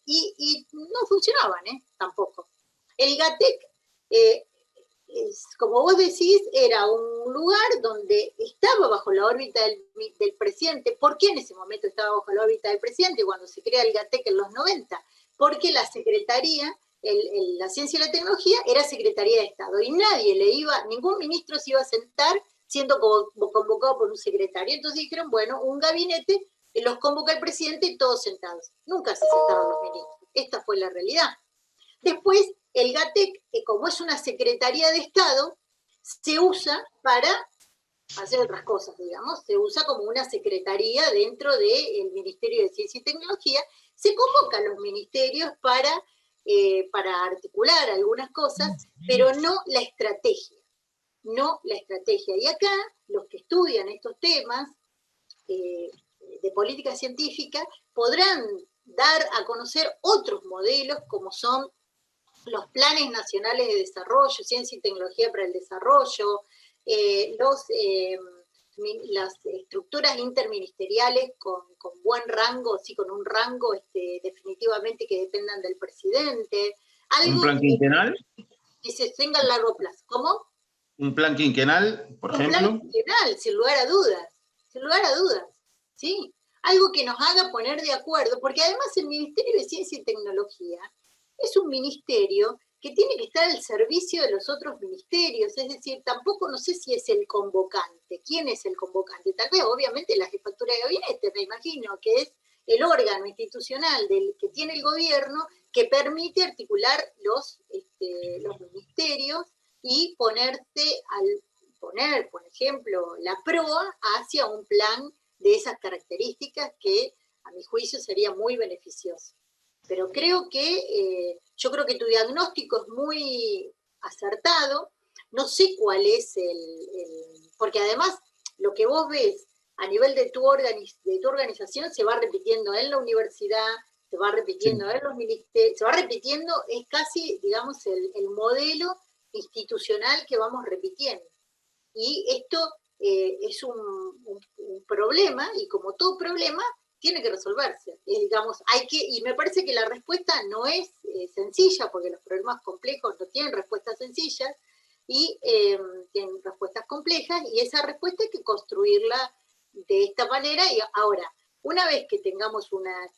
S2: y no funcionaban tampoco. El GATEC, como vos decís, era un lugar donde estaba bajo la órbita del presidente. ¿Por qué en ese momento estaba bajo la órbita del presidente cuando se crea el GATEC en los 90? Porque la Secretaría, la Ciencia y la Tecnología, era Secretaría de Estado, y ningún ministro se iba a sentar siendo convocado por un secretario. Entonces dijeron, bueno, un gabinete, los convoca el presidente y todos sentados. Nunca se sentaron los ministros. Esta fue la realidad. Después, el GATEC, como es una Secretaría de Estado, se usa para hacer otras cosas, digamos, se usa como una secretaría dentro del Ministerio de Ciencia y Tecnología. Se convocan los ministerios para articular algunas cosas, pero no la estrategia. Y acá, los que estudian estos temas de política científica podrán dar a conocer otros modelos, como son los planes nacionales de desarrollo, ciencia y tecnología para el desarrollo, las estructuras interministeriales con buen rango, sí, con un rango definitivamente que dependan del presidente.
S4: ¿Un plan quinquenal?
S2: Que se tenga a largo plazo. ¿Cómo?
S4: ¿Un plan quinquenal, por ejemplo?
S2: Un plan quinquenal, sin lugar a dudas, ¿sí? algo que nos haga poner de acuerdo, porque además el Ministerio de Ciencia y Tecnología es un ministerio que tiene que estar al servicio de los otros ministerios, es decir, tampoco no sé si es el convocante. ¿Quién es el convocante? Tal vez, obviamente, la jefatura de gabinete, me imagino, que es el órgano institucional que tiene el gobierno que permite articular los ministerios y poner, por ejemplo, la proa hacia un plan de esas características que, a mi juicio, sería muy beneficioso. Pero yo creo que tu diagnóstico es muy acertado. No sé cuál es porque además lo que vos ves a nivel de tu organización se va repitiendo en la universidad, se va repitiendo en los ministerios, se va repitiendo, es casi, digamos, el modelo institucional que vamos repitiendo. Y esto es un problema, y como todo problema, tiene que resolverse. Digamos, y me parece que la respuesta no es sencilla, porque los problemas complejos no tienen respuestas sencillas, y tienen respuestas complejas, y esa respuesta hay que construirla de esta manera. Y ahora, una vez que tengamos una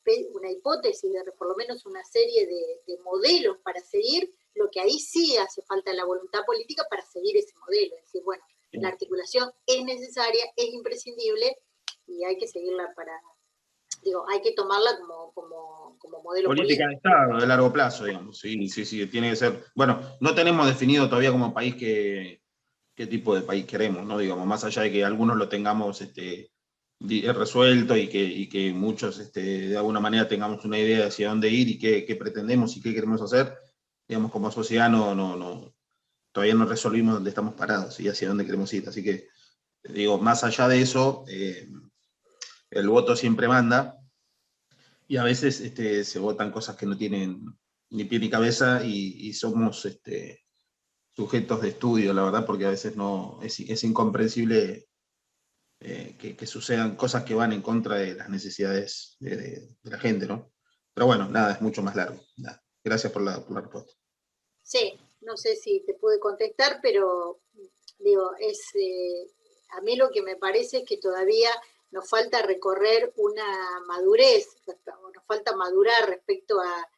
S2: hipótesis, por lo menos una serie de modelos para seguir, lo que ahí sí hace falta es la voluntad política para seguir ese modelo. Es decir, bueno, la articulación es necesaria, es imprescindible, y hay que seguirla hay que tomarla como modelo
S4: política
S2: político.
S4: de Estado, de largo plazo, digamos. Sí, tiene que ser. Bueno, no tenemos definido todavía como país qué tipo de país queremos, ¿no? Digamos, más allá de que algunos lo tengamos resuelto y que muchos de alguna manera tengamos una idea de hacia dónde ir y qué pretendemos y qué queremos hacer, digamos, como sociedad todavía no resolvimos dónde estamos parados y hacia dónde queremos ir. Así que, digo, más allá de eso, el voto siempre manda, y a veces se votan cosas que no tienen ni pie ni cabeza, y somos sujetos de estudio, la verdad, porque a veces es incomprensible que sucedan cosas que van en contra de las necesidades de la gente, ¿no? Pero bueno, nada, es mucho más largo. Nada. Gracias por la respuesta.
S2: Sí, no sé si te pude contestar, pero digo, a mí lo que me parece es que todavía nos falta recorrer una madurez, nos falta madurar respecto a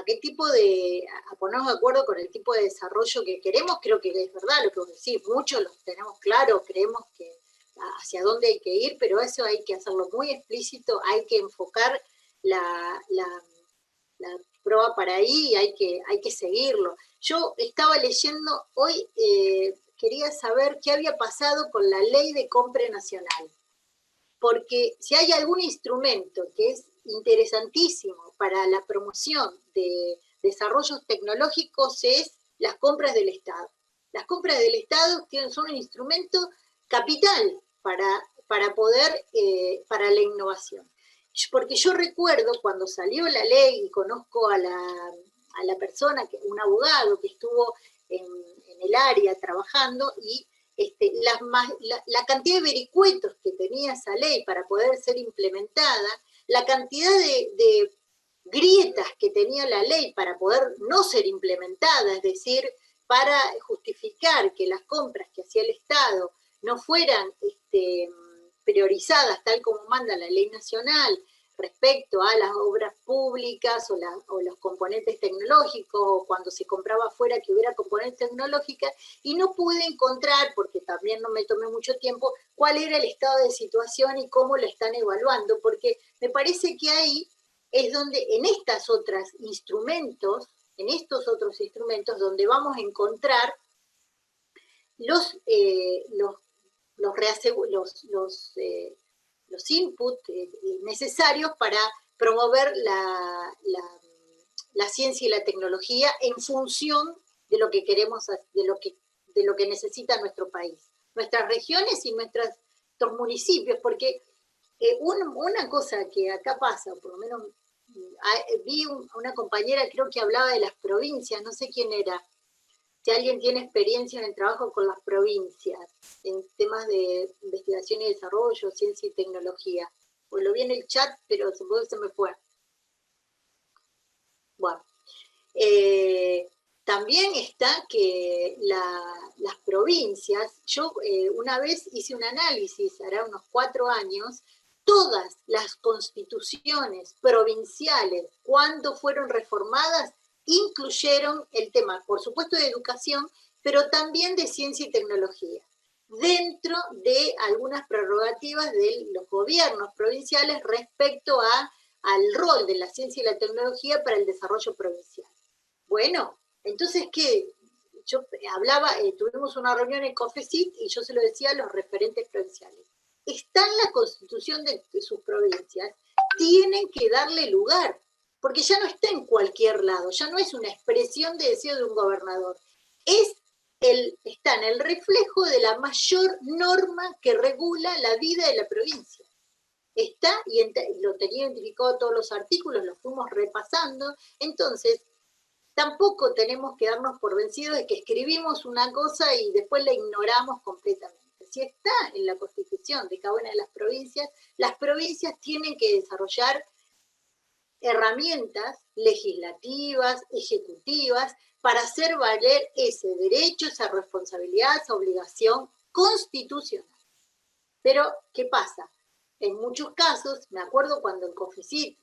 S2: qué tipo a ponernos de acuerdo con el tipo de desarrollo que queremos. Creo que es verdad lo que vos decís, muchos lo tenemos claro, creemos que hacia dónde hay que ir, pero eso hay que hacerlo muy explícito, hay que enfocar la prueba para ahí, y hay que seguirlo. Yo estaba leyendo hoy, quería saber qué había pasado con la ley de compra nacional, porque si hay algún instrumento que es interesantísimo para la promoción de desarrollos tecnológicos, es las compras del Estado. Las compras del Estado son un instrumento capital para la innovación. Porque yo recuerdo cuando salió la ley, y conozco a la persona, un abogado que estuvo en el área trabajando, y la cantidad de vericuetos que tenía esa ley para poder ser implementada, la cantidad de grietas que tenía la ley para poder no ser implementada, es decir, para justificar que las compras que hacía el Estado no fueran priorizadas tal como manda la ley nacional respecto a las obras públicas o los componentes tecnológicos, o cuando se compraba afuera que hubiera componentes tecnológicas, y no pude encontrar, porque también no me tomé mucho tiempo, cuál era el estado de situación y cómo lo están evaluando, porque me parece que ahí es donde en estos otros instrumentos donde vamos a encontrar los inputs necesarios para promover la ciencia y la tecnología en función de lo que queremos, de lo que necesita nuestro país, nuestras regiones y nuestros municipios, porque una cosa que acá pasa, por lo menos vi una compañera, creo que hablaba de las provincias, no sé quién era, si alguien tiene experiencia en el trabajo con las provincias, en temas de investigación y desarrollo, ciencia y tecnología. Pues lo vi en el chat, pero supongo que se me fue. Bueno, también está que las provincias, yo una vez hice un análisis, hará unos 4 años, todas las constituciones provinciales, cuando fueron reformadas, incluyeron el tema, por supuesto, de educación, pero también de ciencia y tecnología, dentro de algunas prerrogativas de los gobiernos provinciales respecto al rol de la ciencia y la tecnología para el desarrollo provincial. Bueno, entonces, ¿qué? Yo hablaba, tuvimos una reunión en COFECIT y yo se lo decía a los referentes provinciales. Está en la constitución de sus provincias, tienen que darle lugar, porque ya no está en cualquier lado, ya no es una expresión de deseo de un gobernador, está en el reflejo de la mayor norma que regula la vida de la provincia. Está, y lo tenía identificado todos los artículos, los fuimos repasando, entonces tampoco tenemos que darnos por vencidos de que escribimos una cosa y después la ignoramos completamente. Si está en la Constitución de cada una de las provincias tienen que desarrollar herramientas legislativas, ejecutivas, para hacer valer ese derecho, esa responsabilidad, esa obligación constitucional. Pero, ¿qué pasa? En muchos casos, me acuerdo cuando el COFECIT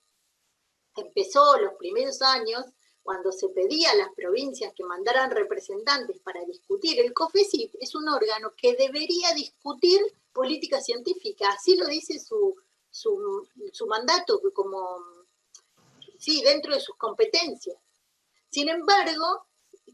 S2: empezó los primeros años, cuando se pedía a las provincias que mandaran representantes para discutir, el COFECIT es un órgano que debería discutir política científica, así lo dice su mandato, como, sí, dentro de sus competencias. Sin embargo,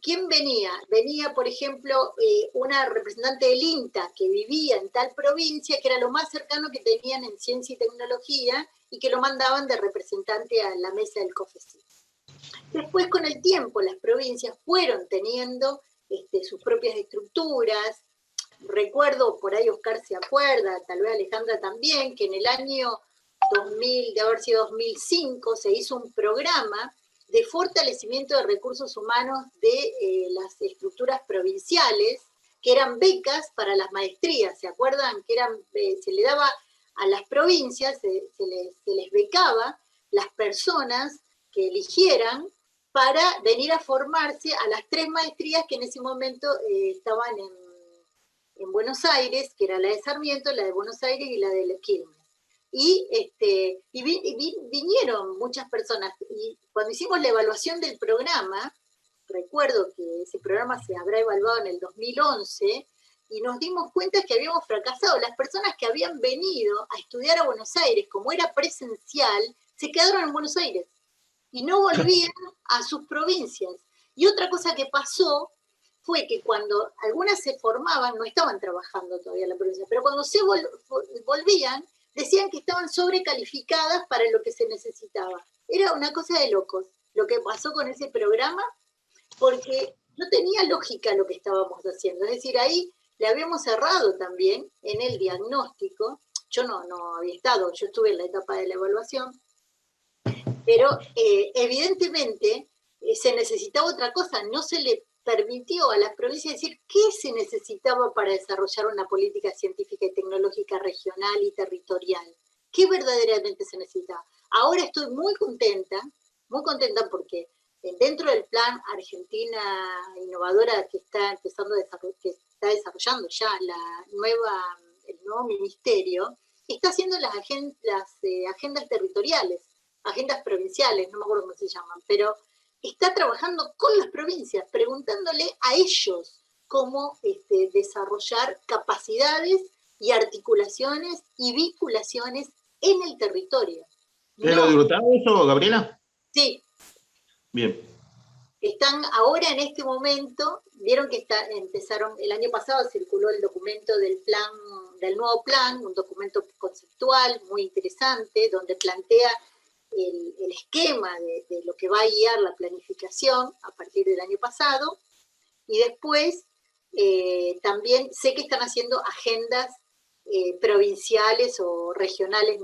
S2: ¿quién venía? Venía, por ejemplo, una representante del INTA que vivía en tal provincia, que era lo más cercano que tenían en ciencia y tecnología, y que lo mandaban de representante a la mesa del COFECIT. Después, con el tiempo, las provincias fueron teniendo sus propias estructuras. Recuerdo, por ahí Oscar se acuerda, tal vez Alejandra también, que en el año 2000, de haber sido 2005, se hizo un programa de fortalecimiento de recursos humanos de las estructuras provinciales, que eran becas para las maestrías. ¿Se acuerdan? Que se le daba a las provincias, se les becaba las personas que eligieran para venir a formarse a las 3 maestrías que en ese momento estaban en Buenos Aires, que era la de Sarmiento, la de Buenos Aires y la de Quilmes. Y vinieron muchas personas, y cuando hicimos la evaluación del programa, recuerdo que ese programa se habrá evaluado en el 2011, y nos dimos cuenta que habíamos fracasado. Las personas que habían venido a estudiar a Buenos Aires, como era presencial, se quedaron en Buenos Aires y no volvían a sus provincias. Y otra cosa que pasó fue que cuando algunas se formaban, no estaban trabajando todavía en la provincia, pero cuando se volvían, decían que estaban sobrecalificadas para lo que se necesitaba. Era una cosa de locos lo que pasó con ese programa, porque no tenía lógica lo que estábamos haciendo. Es decir, ahí le habíamos errado también en el diagnóstico. Yo no había estado, yo estuve en la etapa de la evaluación, pero evidentemente se necesitaba otra cosa. No se le permitió a las provincias decir qué se necesitaba para desarrollar una política científica y tecnológica regional y territorial. ¿Qué verdaderamente se necesitaba? Ahora estoy muy contenta porque dentro del plan Argentina Innovadora que está empezando que está desarrollando ya el nuevo ministerio, está haciendo las agendas territoriales, agendas provinciales, no me acuerdo cómo se llaman, pero está trabajando con las provincias, preguntándole a ellos cómo desarrollar capacidades y articulaciones y vinculaciones en el territorio.
S4: ¿Es lo de Hurtado eso, Gabriela?
S2: Sí.
S4: Bien.
S2: Están ahora en este momento, vieron que empezaron, el año pasado circuló el documento del nuevo plan, un documento conceptual muy interesante, donde plantea el esquema de lo que va a guiar la planificación a partir del año pasado, y después también sé que están haciendo agendas provinciales o regionales.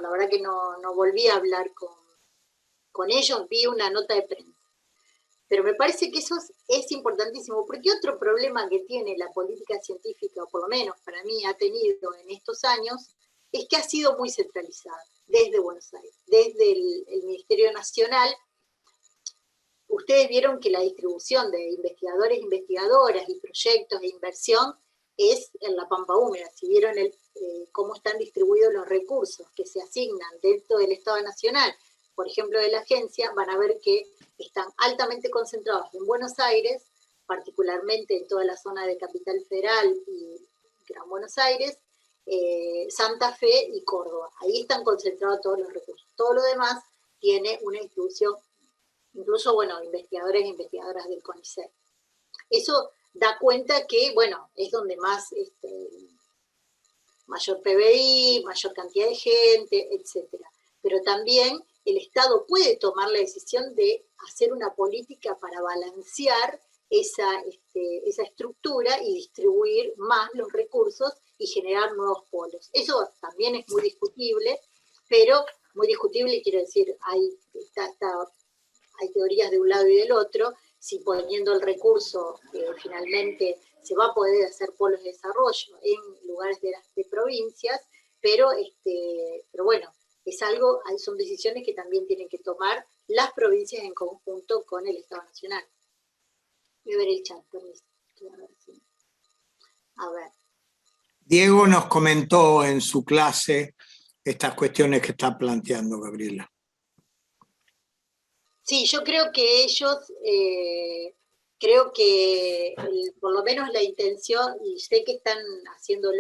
S2: La verdad que no volví a hablar con ellos, vi una nota de prensa. Pero me parece que eso es importantísimo, porque otro problema que tiene la política científica, o por lo menos para mí ha tenido en estos años, es que ha sido muy centralizada desde Buenos Aires, desde el Ministerio Nacional. Ustedes vieron que la distribución de investigadores, investigadoras y proyectos de inversión es en la Pampa Húmeda. Si vieron cómo están distribuidos los recursos que se asignan dentro del Estado Nacional, por ejemplo de la agencia, van a ver que están altamente concentrados en Buenos Aires, particularmente en toda la zona de Capital Federal y Gran Buenos Aires, Santa Fe y Córdoba. Ahí están concentrados todos los recursos. Todo lo demás tiene una distribución, incluso, bueno, investigadores e investigadoras del CONICET. Eso da cuenta que, bueno, es donde más, mayor PBI, mayor cantidad de gente, etc. Pero también el Estado puede tomar la decisión de hacer una política para balancear esa estructura y distribuir más los recursos y generar nuevos polos. Eso también es muy discutible, pero muy discutible, quiero decir, hay teorías de un lado y del otro, si poniendo el recurso finalmente se va a poder hacer polos de desarrollo en lugares de provincias, pero bueno, es algo, son decisiones que también tienen que tomar las provincias en conjunto con el Estado Nacional. Voy a ver el chat, permiso. A ver.
S1: Diego nos comentó en su clase estas cuestiones que está planteando Gabriela.
S2: Sí, yo creo que ellos, por lo menos la intención, y sé que están haciendo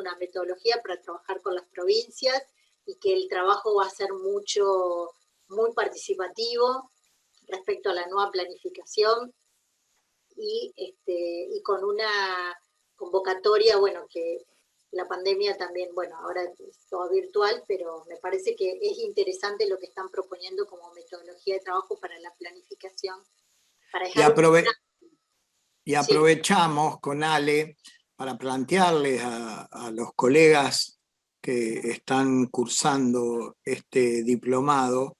S2: una metodología para trabajar con las provincias, y que el trabajo va a ser muy participativo respecto a la nueva planificación, y con una convocatoria, bueno, que la pandemia también, bueno, ahora es todo virtual, pero me parece que es interesante lo que están proponiendo como metodología de trabajo para la planificación. Para
S1: y aprovechamos con Ale para plantearles a los colegas que están cursando este diplomado,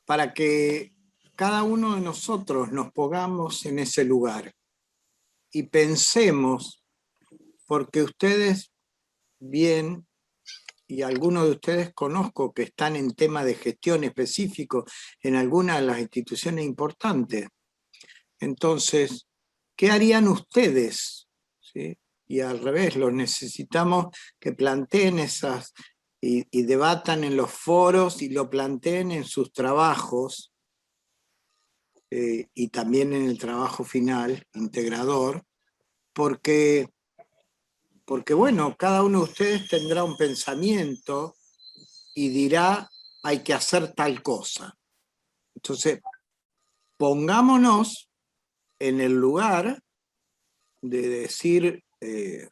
S1: para que cada uno de nosotros nos pongamos en ese lugar y pensemos, porque ustedes bien, y algunos de ustedes conozco que están en temas de gestión específico en algunas de las instituciones importantes. Entonces, ¿qué harían ustedes? ¿Sí? Y al revés, los necesitamos que planteen esas y debatan en los foros y lo planteen en sus trabajos, y también en el trabajo final, integrador, porque bueno, cada uno de ustedes tendrá un pensamiento y dirá, hay que hacer tal cosa. Entonces, pongámonos en el lugar de decir,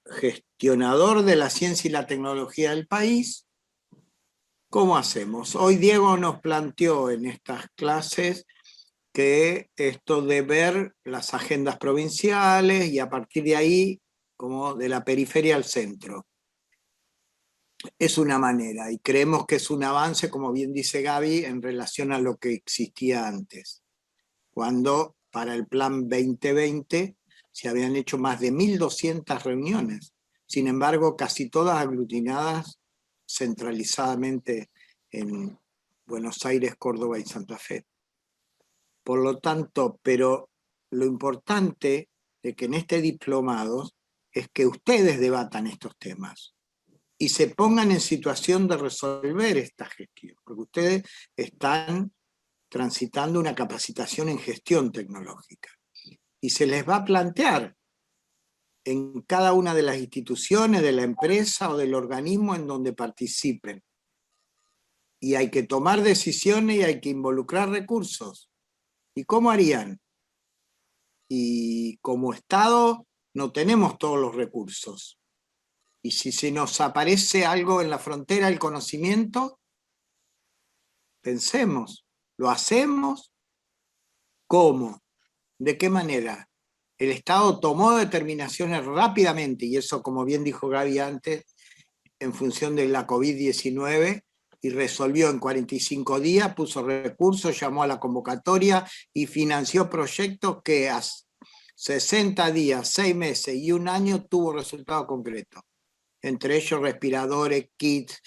S1: gestionador de la ciencia y la tecnología del país, ¿cómo hacemos? Hoy Diego nos planteó en estas clases que esto de ver las agendas provinciales y a partir de ahí, como de la periferia al centro. Es una manera, y creemos que es un avance, como bien dice Gaby, en relación a lo que existía antes, cuando para el Plan 2020 se habían hecho más de 1.200 reuniones, sin embargo casi todas aglutinadas centralizadamente en Buenos Aires, Córdoba y Santa Fe. Por lo tanto, pero lo importante de que en este diplomado es que ustedes debatan estos temas y se pongan en situación de resolver esta gestión, porque ustedes están transitando una capacitación en gestión tecnológica. Y se les va a plantear en cada una de las instituciones, de la empresa o del organismo en donde participen. Y hay que tomar decisiones y hay que involucrar recursos. ¿Y cómo harían? Y como Estado no tenemos todos los recursos. Y si se nos aparece algo en la frontera del conocimiento, pensemos, ¿lo hacemos? ¿Cómo? ¿De qué manera? El Estado tomó determinaciones rápidamente, y eso, como bien dijo Gaby antes, en función de la COVID-19, y resolvió en 45 días, puso recursos, llamó a la convocatoria y financió proyectos que a 60 días, 6 meses y un año tuvo resultados concretos. Entre ellos respiradores, kits,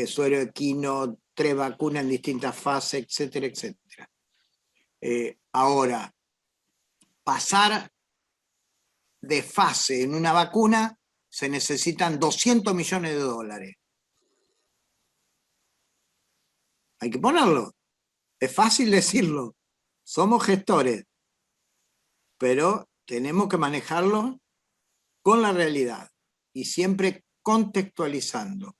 S1: suero equino, 3 vacunas en distintas fases, etcétera, etcétera. Ahora, pasar de fase en una vacuna se necesitan 200 millones de dólares. Hay que ponerlo. Es fácil decirlo. Somos gestores, pero tenemos que manejarlo con la realidad y siempre contextualizando,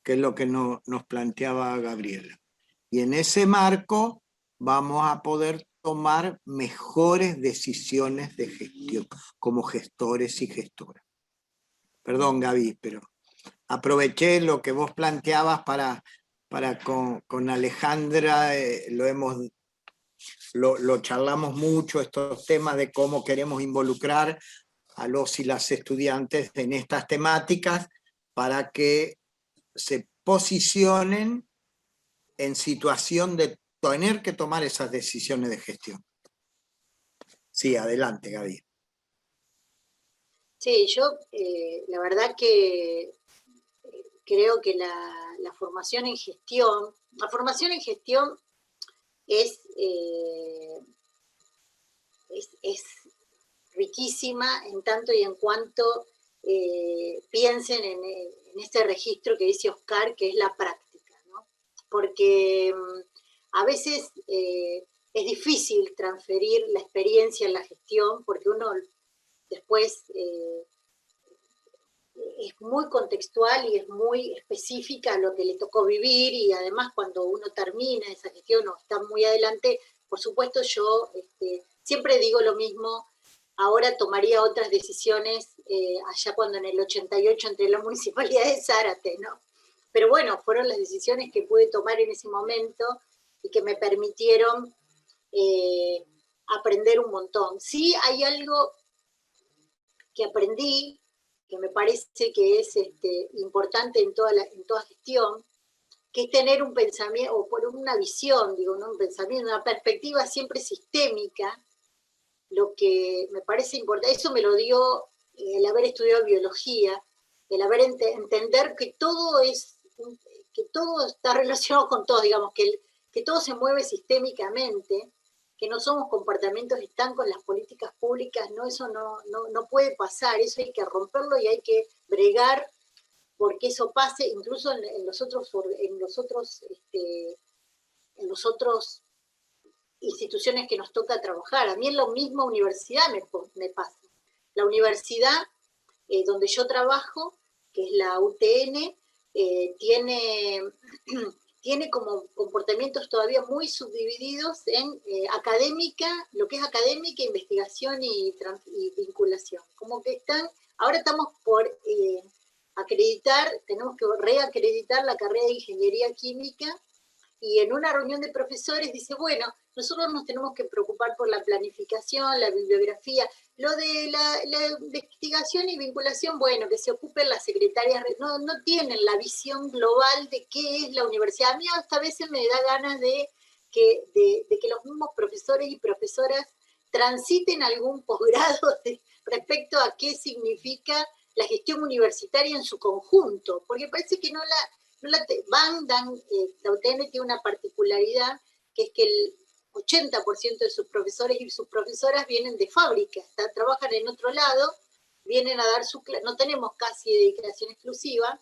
S1: que es lo que nos planteaba Gabriela. Y en ese marco vamos a poder tomar mejores decisiones de gestión como gestores y gestoras. Perdón, Gaby, pero aproveché lo que vos planteabas para con Alejandra, lo charlamos mucho, estos temas de cómo queremos involucrar a los y las estudiantes en estas temáticas para que se posicionen en situación de tener que tomar esas decisiones de gestión. Sí, adelante, Gaby.
S2: Sí, yo la verdad que creo que la formación en gestión, es riquísima en tanto y en cuanto piensen en este registro que dice Oscar, que es la práctica, ¿no? Porque a veces es difícil transferir la experiencia en la gestión, porque uno después es muy contextual y es muy específica a lo que le tocó vivir, y además cuando uno termina esa gestión o está muy adelante, por supuesto yo siempre digo lo mismo, ahora tomaría otras decisiones allá cuando en el 88 entré en la Municipalidad de Zárate, ¿no? Pero bueno, fueron las decisiones que pude tomar en ese momento y que me permitieron aprender un montón. Sí hay algo que aprendí, que me parece que es importante en toda gestión, que es tener un pensamiento, o por una visión, digo, no un pensamiento, una perspectiva siempre sistémica. Lo que me parece importante, eso me lo dio el haber estudiado biología, el haber entender que todo está relacionado con todo, digamos, que todo se mueve sistémicamente, que no somos comportamientos estancos en las políticas públicas, no, eso no puede pasar, eso hay que romperlo y hay que bregar porque eso pase, incluso en los otros instituciones que nos toca trabajar. A mí en la misma universidad me pasa. La universidad donde yo trabajo, que es la UTN, tiene como comportamientos todavía muy subdivididos en lo que es académica, investigación y vinculación. Como que ahora estamos por tenemos que reacreditar la carrera de Ingeniería Química, y en una reunión de profesores dice, bueno, nosotros nos tenemos que preocupar por la planificación, la bibliografía, lo de la investigación y vinculación, bueno, que se ocupen las secretarias, no tienen la visión global de qué es la universidad. A mí hasta a veces me da ganas de que los mismos profesores y profesoras transiten algún posgrado respecto a qué significa la gestión universitaria en su conjunto, porque parece que la UTN tiene una particularidad, que es que el 80% de sus profesores y sus profesoras vienen de fábrica, trabajan en otro lado, vienen a dar su clase, no tenemos casi dedicación exclusiva,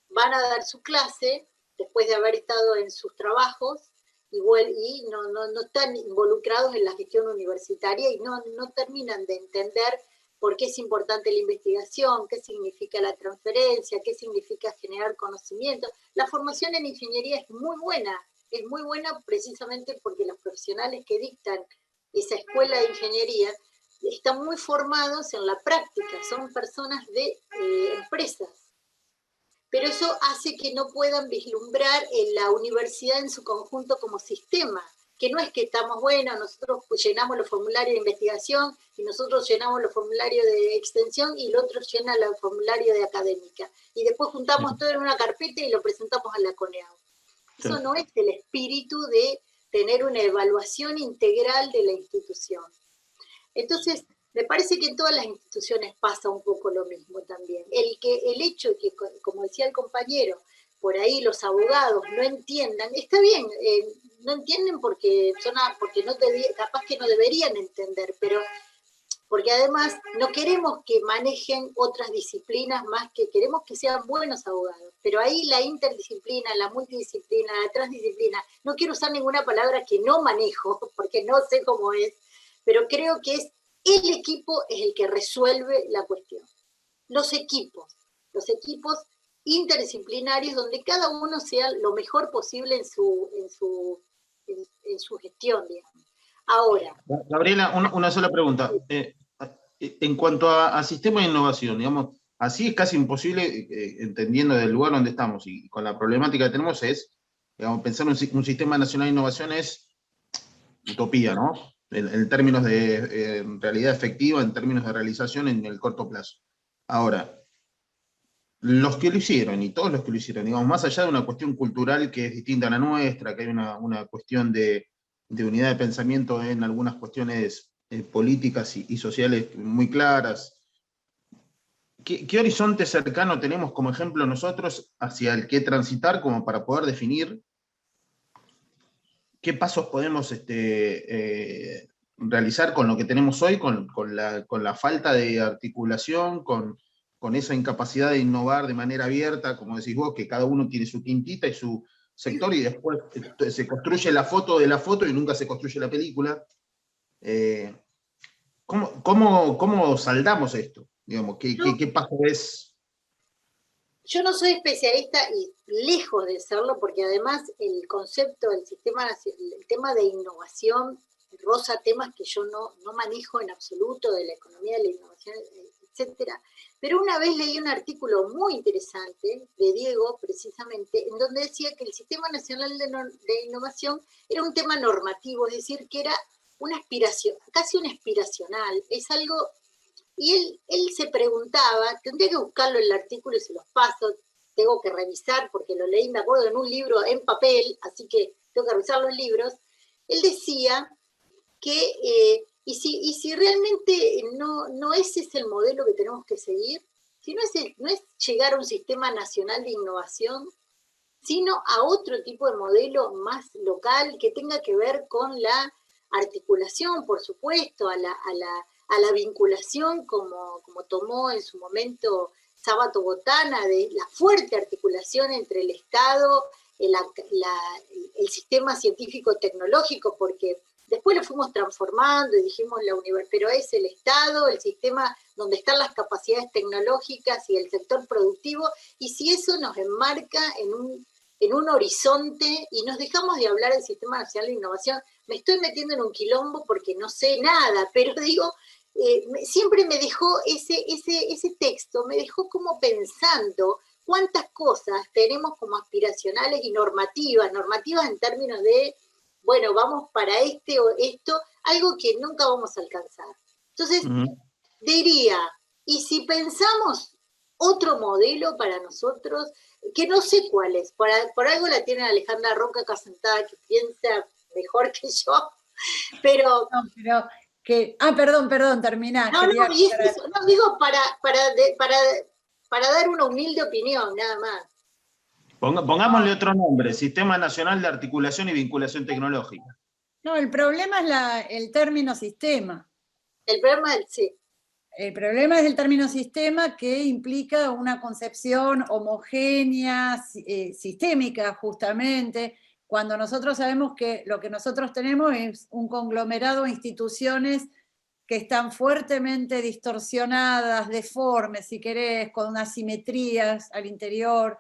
S2: van a dar su clase después de haber estado en sus trabajos y no están involucrados en la gestión universitaria y no terminan de entender por qué es importante la investigación, qué significa la transferencia, qué significa generar conocimiento. La formación en ingeniería es muy buena precisamente porque los profesionales que dictan esa escuela de ingeniería están muy formados en la práctica, son personas de empresas. Pero eso hace que no puedan vislumbrar la universidad en su conjunto como sistema, que no es que estamos, bueno, nosotros llenamos los formularios de investigación y nosotros llenamos los formularios de extensión y el otro llena los formularios de académica. Y después juntamos todo en una carpeta y lo presentamos a la CONEAU. Eso no es el espíritu de tener una evaluación integral de la institución. Entonces, me parece que en todas las instituciones pasa un poco lo mismo también. El hecho de que, como decía el compañero, por ahí los abogados no entiendan, está bien, no entienden porque capaz que no deberían entender, pero porque además no queremos que manejen otras disciplinas más que queremos que sean buenos abogados, pero ahí la interdisciplina, la multidisciplina, la transdisciplina, no quiero usar ninguna palabra que no manejo, porque no sé cómo es, pero creo que es el equipo es el que resuelve la cuestión. Los equipos interdisciplinarios donde cada uno sea lo mejor posible en su gestión, digamos. Ahora.
S4: Gabriela, una sola pregunta. En cuanto a sistema de innovación, digamos, así es casi imposible, entendiendo del lugar donde estamos y con la problemática que tenemos, es, digamos, pensar un sistema nacional de innovación es utopía, ¿no? En términos de realidad efectiva, en términos de realización en el corto plazo. Ahora, los que lo hicieron, y todos los que lo hicieron, digamos, más allá de una cuestión cultural que es distinta a la nuestra, que hay una cuestión de unidad de pensamiento en algunas cuestiones políticas y sociales muy claras, ¿qué horizonte cercano tenemos como ejemplo nosotros hacia el que transitar como para poder definir qué pasos podemos realizar con lo que tenemos hoy, con la falta de articulación, con esa incapacidad de innovar de manera abierta, como decís vos, que cada uno tiene su quintita y su sector, y después se construye la foto de la foto y nunca se construye la película? ¿Cómo saldamos esto? Digamos, ¿qué paso es?
S2: Yo no soy especialista y lejos de serlo, porque además el concepto del el tema de innovación roza temas que yo no manejo en absoluto, de la economía de la innovación, etcétera. Pero una vez leí un artículo muy interesante de Diego, precisamente, en donde decía que el Sistema Nacional de Innovación era un tema normativo, es decir, que era una aspiración, casi un aspiracional, es algo. Y él se preguntaba, tendría que buscarlo en el artículo y se los paso, tengo que revisar porque lo leí, me acuerdo, en un libro en papel, así que tengo que revisarlo en libros. Él decía que, y si realmente no ese es el modelo que tenemos que seguir, si no es llegar a un sistema nacional de innovación, sino a otro tipo de modelo más local que tenga que ver con la articulación, por supuesto, a la vinculación como tomó en su momento Sábato Botana, de la fuerte articulación entre el Estado, el sistema científico-tecnológico, porque después lo fuimos transformando y dijimos pero es el Estado, el sistema donde están las capacidades tecnológicas y el sector productivo, y si eso nos enmarca en un horizonte y nos dejamos de hablar del Sistema Nacional de Innovación. Me estoy metiendo en un quilombo porque no sé nada, pero digo, siempre me dejó ese texto, me dejó como pensando cuántas cosas tenemos como aspiracionales y normativas en términos de, bueno, vamos para esto, algo que nunca vamos a alcanzar. Entonces, diría, y si pensamos otro modelo para nosotros, que no sé cuál es, por algo la tiene Alejandra Roca acá sentada, que piensa mejor que yo, pero...
S5: No, pero que, perdón, terminá.
S2: No, y eso, no, digo para dar una humilde opinión, nada más.
S4: Pongámosle otro nombre, Sistema Nacional de Articulación y Vinculación Tecnológica.
S5: No, el problema es el término sistema.
S2: El problema es sí.
S5: El problema es el término sistema, que implica una concepción homogénea, sistémica, justamente, cuando nosotros sabemos que lo que nosotros tenemos es un conglomerado de instituciones que están fuertemente distorsionadas, deformes, si querés, con asimetrías al interior,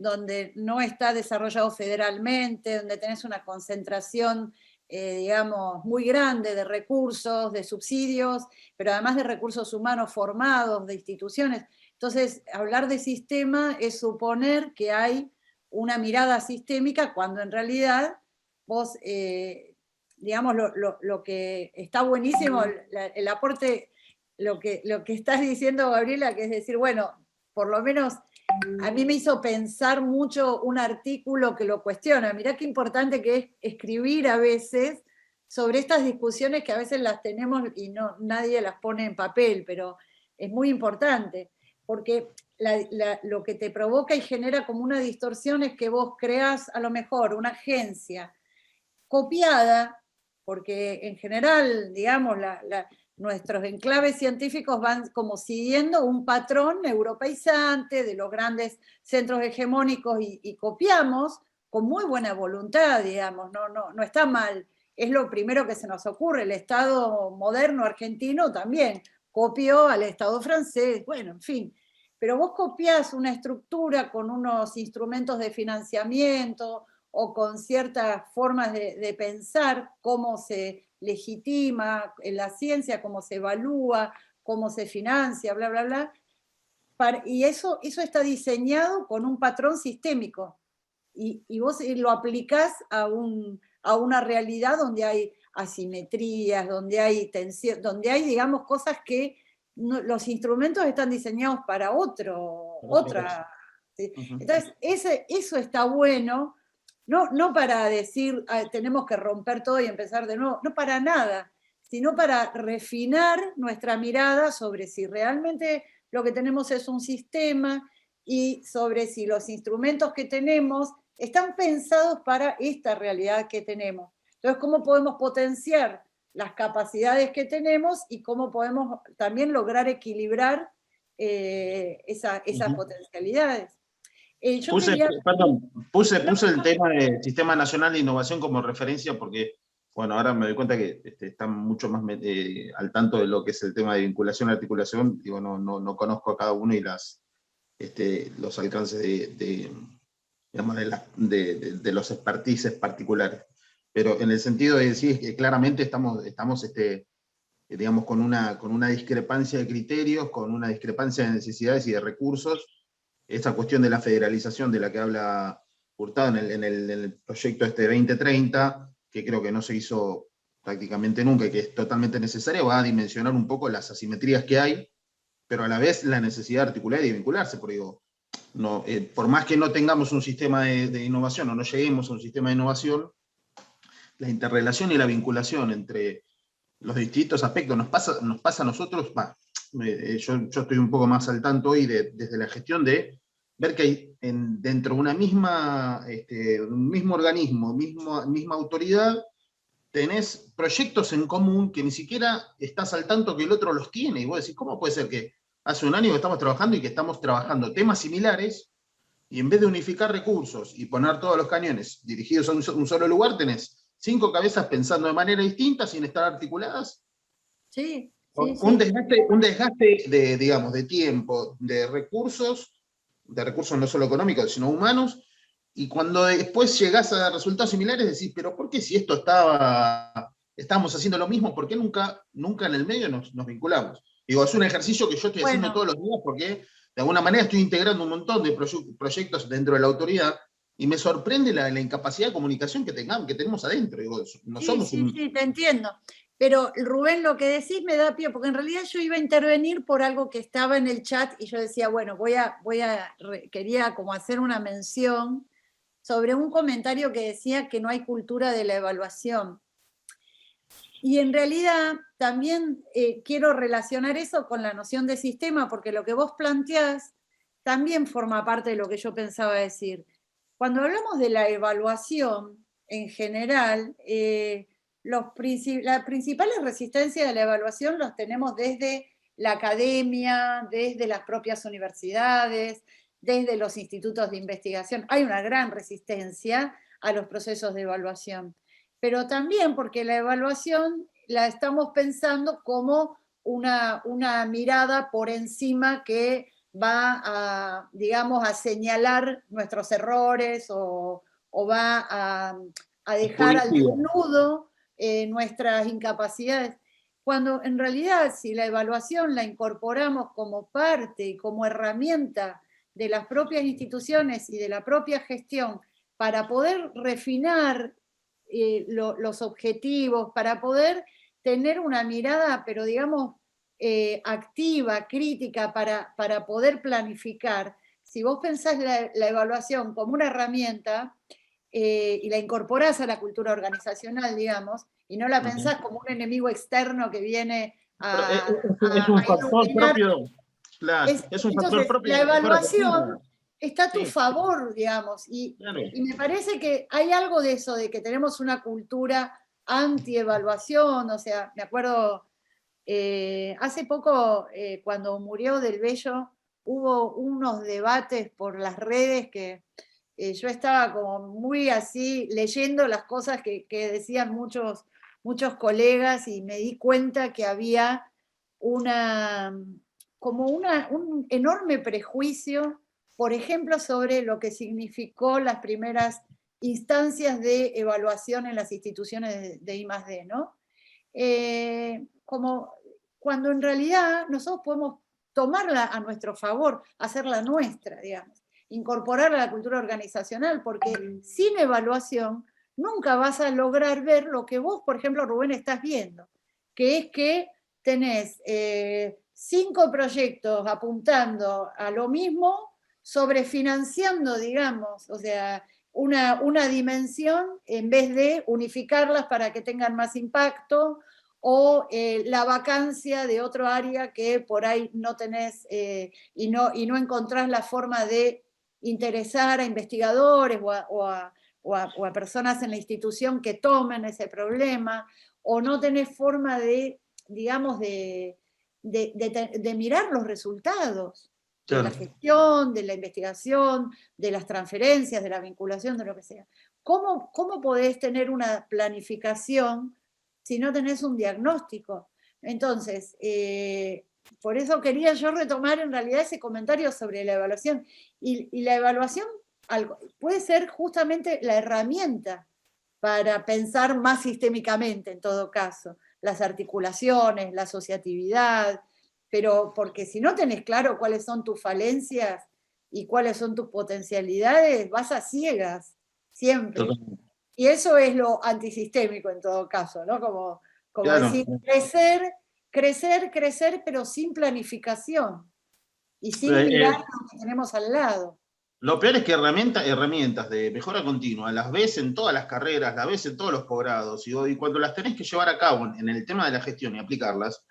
S5: donde no está desarrollado federalmente, donde tenés una concentración, digamos, muy grande de recursos, de subsidios, pero además de recursos humanos formados, de instituciones. Entonces, hablar de sistema es suponer que hay una mirada sistémica, cuando en realidad vos, digamos, lo que está buenísimo, el aporte, lo que estás diciendo, Gabriela, que es decir, bueno, por lo menos a mí me hizo pensar mucho un artículo que lo cuestiona. Mirá qué importante que es escribir a veces sobre estas discusiones que a veces las tenemos y nadie las pone en papel, pero es muy importante, porque lo que te provoca y genera como una distorsión es que vos creás a lo mejor una agencia copiada, porque en general, digamos, nuestros enclaves científicos van como siguiendo un patrón europeizante de los grandes centros hegemónicos y copiamos con muy buena voluntad, digamos, no está mal. Es lo primero que se nos ocurre. El Estado moderno argentino también copió al Estado francés, bueno, en fin. Pero vos copiás una estructura con unos instrumentos de financiamiento o con ciertas formas de pensar cómo se legitima en la ciencia, cómo se evalúa, cómo se financia, bla, bla, bla. Y eso está diseñado con un patrón sistémico. Y vos lo aplicás a una realidad donde hay asimetrías, donde hay tensión, donde hay, digamos, cosas que los instrumentos están diseñados para otra. ¿Sí? Entonces, eso está bueno, no para decir tenemos que romper todo y empezar de nuevo, no para nada, sino para refinar nuestra mirada sobre si realmente lo que tenemos es un sistema y sobre si los instrumentos que tenemos están pensados para esta realidad que tenemos. Entonces, ¿cómo podemos potenciar las capacidades que tenemos y cómo podemos también lograr equilibrar esas potencialidades?
S4: Puse el tema del Sistema Nacional de Innovación como referencia porque, bueno, ahora me doy cuenta que están mucho más al tanto de lo que es el tema de vinculación y articulación. Digo, no conozco a cada uno y los alcances de los expertices particulares. Pero en el sentido de decir que claramente estamos digamos, con una discrepancia de criterios, con una discrepancia de necesidades y de recursos. Esa cuestión de la federalización de la que habla Hurtado en el proyecto 2030, que creo que no se hizo prácticamente nunca y que es totalmente necesaria, va a dimensionar un poco las asimetrías que hay, pero a la vez la necesidad de articular y de vincularse, porque digo, por más que no tengamos un sistema de innovación o no lleguemos a un sistema de innovación, la interrelación y la vinculación entre los distintos aspectos nos pasa a nosotros. Yo estoy un poco más al tanto hoy desde la gestión de ver que hay dentro de una un mismo organismo, misma autoridad, tenés proyectos en común que ni siquiera estás al tanto que el otro los tiene, y vos decís, ¿cómo puede ser que hace un año que estamos trabajando y que estamos trabajando temas similares, y en vez de unificar recursos y poner todos los cañones dirigidos a un solo lugar, tenés 5 cabezas pensando de manera distinta, sin estar articuladas?
S5: Sí.
S4: Un desgaste de tiempo, de recursos no solo económicos, sino humanos, y cuando después llegás a resultados similares decís, pero ¿por qué si esto estábamos haciendo lo mismo, por qué nunca en el medio nos vinculamos? Digo, es un ejercicio que yo estoy haciendo todos los días porque de alguna manera estoy integrando un montón de proyectos dentro de la autoridad, y me sorprende la incapacidad de comunicación que tenemos adentro. Digo,
S5: Sí, te entiendo. Pero Rubén, lo que decís me da pie, porque en realidad yo iba a intervenir por algo que estaba en el chat y yo decía, bueno, quería como hacer una mención sobre un comentario que decía que no hay cultura de la evaluación. Y en realidad también quiero relacionar eso con la noción de sistema, porque lo que vos planteás también forma parte de lo que yo pensaba decir. Cuando hablamos de la evaluación en general, las principales resistencias de la evaluación los tenemos desde la academia, desde las propias universidades, desde los institutos de investigación. Hay una gran resistencia a los procesos de evaluación, pero también porque la evaluación la estamos pensando como una mirada por encima que va a, digamos, a señalar nuestros errores o va a dejar al desnudo nuestras incapacidades. Cuando en realidad, si la evaluación la incorporamos como parte y como herramienta de las propias instituciones y de la propia gestión para poder refinar los objetivos, para poder tener una mirada, pero digamos, activa, crítica, para poder planificar. Si vos pensás la evaluación como una herramienta y la incorporás a la cultura organizacional, digamos, y no la pensás como un enemigo externo que viene
S4: es un factor propio. Claro, es un factor propio.
S5: La evaluación está a tu favor, digamos, y me parece que hay algo de eso, de que tenemos una cultura anti-evaluación. O sea, me acuerdo Hace poco, cuando murió Del Bello, hubo unos debates por las redes que yo estaba como muy así leyendo las cosas que decían muchos colegas, y me di cuenta que había un enorme prejuicio, por ejemplo, sobre lo que significó las primeras instancias de evaluación en las instituciones de I+D, ¿no? Como cuando en realidad nosotros podemos tomarla a nuestro favor, hacerla nuestra, digamos, incorporarla a la cultura organizacional, porque sin evaluación nunca vas a lograr ver lo que vos, por ejemplo, Rubén, estás viendo, que es que tenés 5 proyectos apuntando a lo mismo, sobrefinanciando, digamos, o sea, una dimensión en vez de unificarlas para que tengan más impacto, o la vacancia de otro área que por ahí no tenés y no encontrás la forma de interesar a investigadores o a personas en la institución que tomen ese problema, o no tenés forma de, digamos, de mirar los resultados de la gestión, de la investigación, de las transferencias, de la vinculación, de lo que sea. ¿Cómo podés tener una planificación si no tenés un diagnóstico? Entonces, por eso quería yo retomar en realidad ese comentario sobre la evaluación. Y la evaluación puede ser justamente la herramienta para pensar más sistémicamente, en todo caso, las articulaciones, la asociatividad, pero porque si no tenés claro cuáles son tus falencias y cuáles son tus potencialidades, vas a ciegas, siempre. Y eso es lo antisistémico en todo caso, ¿no? Como claro, decir, crecer, pero sin planificación y sin mirar lo que tenemos al lado.
S4: Lo peor es que herramientas de mejora continua las ves en todas las carreras, las ves en todos los posgrados, y cuando las tenés que llevar a cabo en el tema de la gestión y aplicarlas,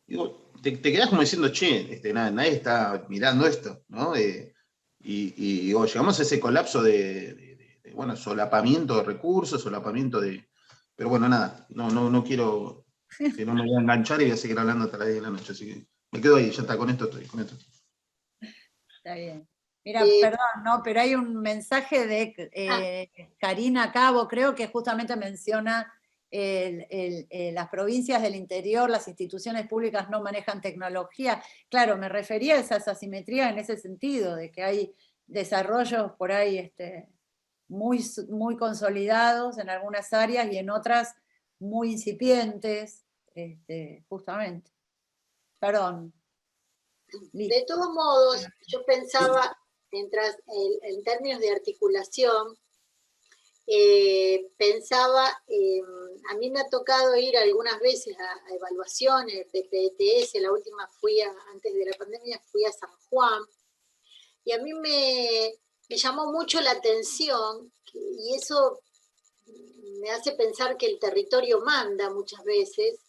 S4: digo, te quedás como diciendo, che, nadie está mirando esto, ¿no? Y llegamos a ese colapso de solapamiento de recursos, solapamiento de... Pero bueno, nada, no quiero, que no me voy a enganchar y voy a seguir hablando hasta las 10 de la noche, así que me quedo ahí, ya está, con esto estoy.
S5: Está bien. Mira, perdón, ¿no? Pero hay un mensaje de Karina Cabo, creo que justamente menciona las provincias del interior, las instituciones públicas no manejan tecnología. Claro, me refería a esas asimetrías en ese sentido, de que hay desarrollos por ahí muy consolidados en algunas áreas y en otras muy incipientes, justamente. Perdón.
S2: De todos modos, yo pensaba, en términos de articulación, pensaba, a mí me ha tocado ir algunas veces a evaluaciones de PTS, la última antes de la pandemia, fui a San Juan, y a mí me llamó mucho la atención, y eso me hace pensar que el territorio manda muchas veces,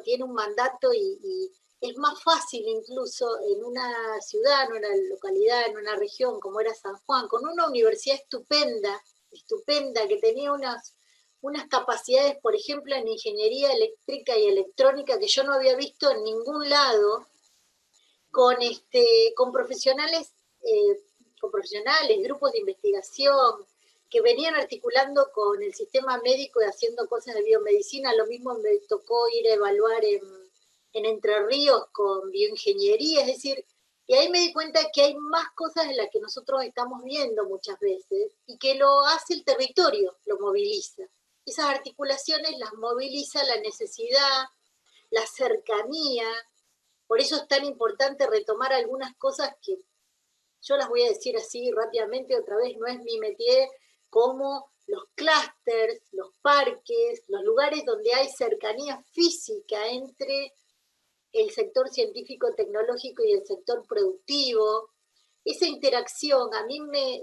S2: tiene un mandato y es más fácil incluso en una ciudad, en una localidad, en una región como era San Juan, con una universidad estupenda, que tenía unas capacidades, por ejemplo, en ingeniería eléctrica y electrónica que yo no había visto en ningún lado, con profesionales, grupos de investigación, que venían articulando con el sistema médico y haciendo cosas de biomedicina. Lo mismo me tocó ir a evaluar en Entre Ríos con bioingeniería, es decir, y ahí me di cuenta que hay más cosas de las que nosotros estamos viendo muchas veces, y que lo hace el territorio, lo moviliza. Esas articulaciones las moviliza la necesidad, la cercanía. Por eso es tan importante retomar algunas cosas que yo las voy a decir así rápidamente otra vez, no es mi métier, como los clústeres, los parques, los lugares donde hay cercanía física entre el sector científico-tecnológico y el sector productivo. Esa interacción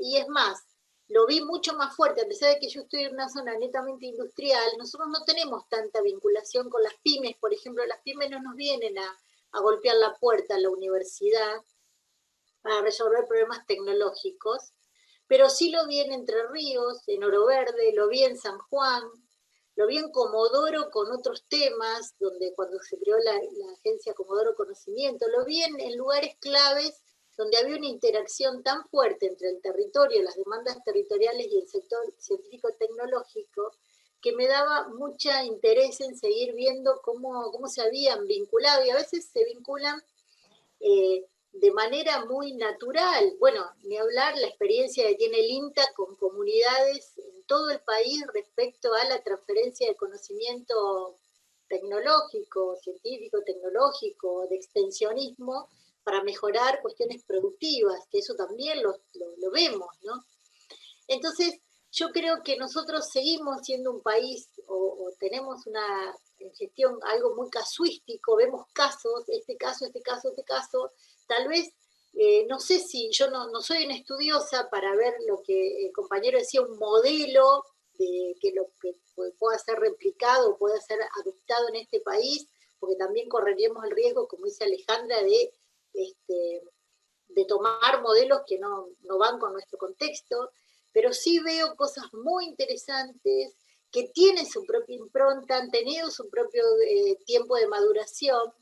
S2: y es más, lo vi mucho más fuerte, a pesar de que yo estoy en una zona netamente industrial, nosotros no tenemos tanta vinculación con las pymes, por ejemplo, las pymes no nos vienen a golpear la puerta a la universidad para resolver problemas tecnológicos, pero sí lo vi en Entre Ríos, en Oro Verde, lo vi en San Juan, lo vi en Comodoro con otros temas, donde cuando se creó la agencia Comodoro Conocimiento, lo vi en lugares claves donde había una interacción tan fuerte entre el territorio, las demandas territoriales y el sector científico-tecnológico, que me daba mucho interés en seguir viendo cómo se habían vinculado, y a veces se vinculan de manera muy natural. Bueno, ni hablar la experiencia que tiene el INTA con comunidades en todo el país respecto a la transferencia de conocimiento tecnológico, científico, tecnológico, de extensionismo, para mejorar cuestiones productivas, que eso también lo vemos, ¿no? Entonces, yo creo que nosotros seguimos siendo un país, o tenemos una gestión algo muy casuístico, vemos casos, este caso, tal vez, no sé si, yo no soy una estudiosa para ver lo que el compañero decía, un modelo de que lo que pueda ser replicado, pueda ser adoptado en este país, porque también correríamos el riesgo, como dice Alejandra, de tomar modelos que no van con nuestro contexto, pero sí veo cosas muy interesantes que tienen su propia impronta, han tenido su propio tiempo de maduración.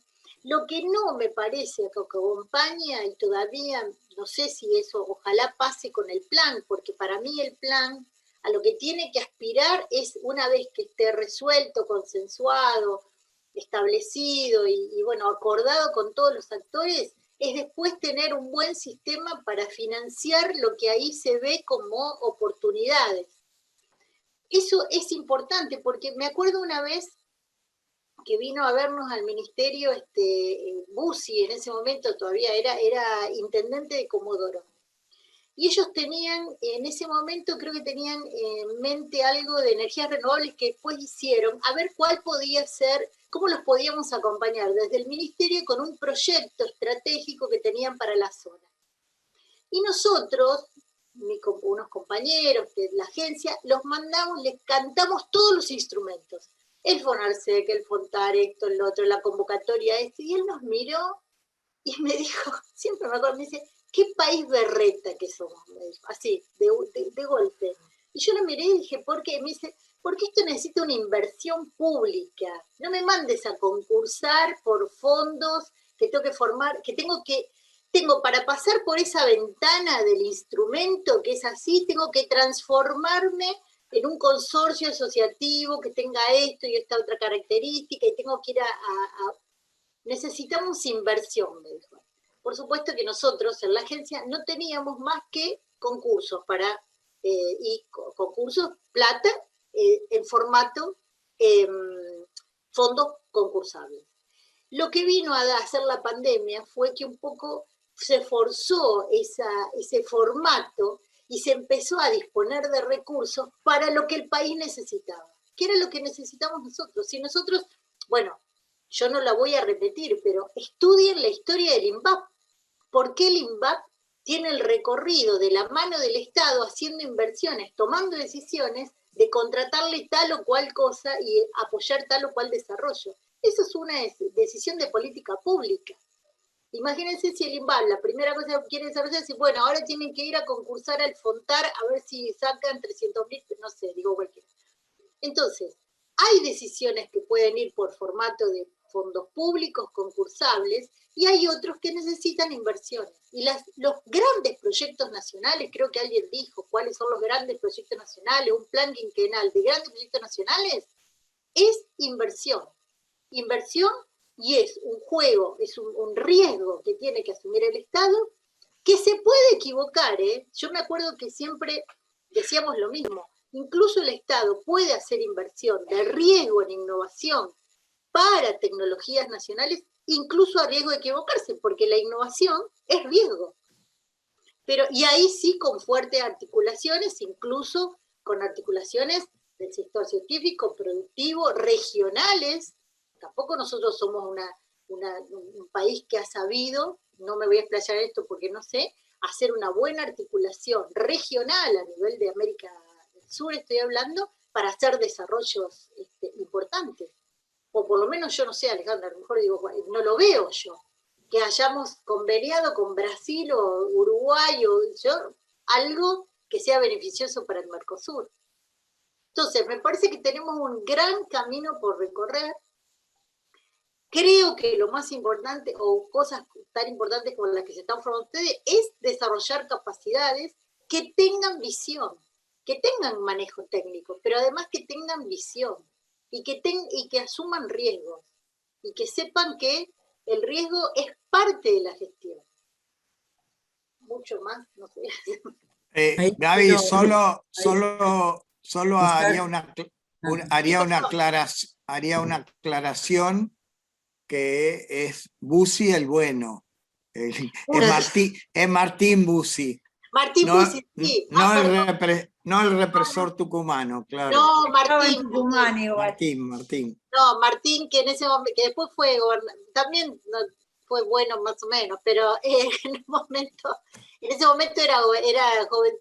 S2: Lo que no me parece que acompaña, y todavía no sé si eso ojalá pase con el plan, porque para mí el plan a lo que tiene que aspirar es, una vez que esté resuelto, consensuado, establecido y bueno, acordado con todos los actores, es después tener un buen sistema para financiar lo que ahí se ve como oportunidades. Eso es importante, porque me acuerdo una vez que vino a vernos al ministerio Bussi, en ese momento todavía era intendente de Comodoro. Y ellos tenían, en ese momento creo que tenían en mente algo de energías renovables que después hicieron, a ver cuál podía ser, cómo los podíamos acompañar desde el ministerio con un proyecto estratégico que tenían para la zona. Y nosotros, unos compañeros de la agencia, los mandamos, les cantamos todos los instrumentos. El FONARSEC, el FONTAR, esto, el otro, la convocatoria, y él nos miró y me dijo, siempre me acuerdo, me dice, ¿qué país berreta que somos? Me dijo, así, de golpe. Y yo lo miré y dije, ¿por qué? Me dice, porque esto necesita una inversión pública. No me mandes a concursar por fondos que tengo que formar, tengo para pasar por esa ventana del instrumento que es así, tengo que transformarme en un consorcio asociativo que tenga esto y esta otra característica, y tengo que ir necesitamos inversión, me dijo. Por supuesto que nosotros en la agencia no teníamos más que concursos concursos plata en formato fondos concursables. Lo que vino a hacer la pandemia fue que un poco se forzó ese formato y se empezó a disponer de recursos para lo que el país necesitaba. ¿Qué era lo que necesitamos nosotros? Si nosotros, bueno, yo no la voy a repetir, pero estudien la historia del INVAP. ¿Por qué el INVAP tiene el recorrido de la mano del Estado haciendo inversiones, tomando decisiones de contratarle tal o cual cosa y apoyar tal o cual desarrollo? Eso es una decisión de política pública. Imagínense si el INVAP, la primera cosa que quiere desarrollar es, bueno, ahora tienen que ir a concursar al FONTAR a ver si sacan 300.000, no sé, digo cualquiera. Entonces, hay decisiones que pueden ir por formato de fondos públicos concursables y hay otros que necesitan inversiones. Y los grandes proyectos nacionales, creo que alguien dijo cuáles son los grandes proyectos nacionales, un plan quinquenal de grandes proyectos nacionales, es inversión. Inversión, y es un juego, es un riesgo que tiene que asumir el Estado, que se puede equivocar, ¿eh? Yo me acuerdo que siempre decíamos lo mismo, incluso el Estado puede hacer inversión de riesgo en innovación para tecnologías nacionales, incluso a riesgo de equivocarse, porque la innovación es riesgo. Y ahí sí con fuertes articulaciones, incluso con articulaciones del sector científico, productivo, regionales. Tampoco nosotros somos un país que ha sabido, no me voy a explayar en esto porque no sé, hacer una buena articulación regional a nivel de América del Sur, estoy hablando, para hacer desarrollos importantes. O por lo menos yo no sé, Alejandra, a lo mejor digo, no lo veo yo, que hayamos conveniado con Brasil o Uruguay o algo que sea beneficioso para el Mercosur. Entonces, me parece que tenemos un gran camino por recorrer. Creo que lo más importante, o cosas tan importantes como las que se están formando ustedes, es desarrollar capacidades que tengan visión, que tengan manejo técnico, pero además que tengan visión y que asuman riesgos y que sepan que el riesgo es parte de la gestión. Mucho más, no sé.
S1: Gaby,
S6: pero-
S1: solo haría una aclaración que es Bussi el bueno. Es Martín Bussi.
S2: Martín
S1: No,
S2: Bussi, sí.
S1: no el represor tucumano, claro.
S2: No,
S5: Estaba en
S2: Martín.
S5: Tucumán igual.
S1: Martín.
S2: No, Martín, que en ese momento, que después fue también fue bueno más o menos, pero en ese momento era joven,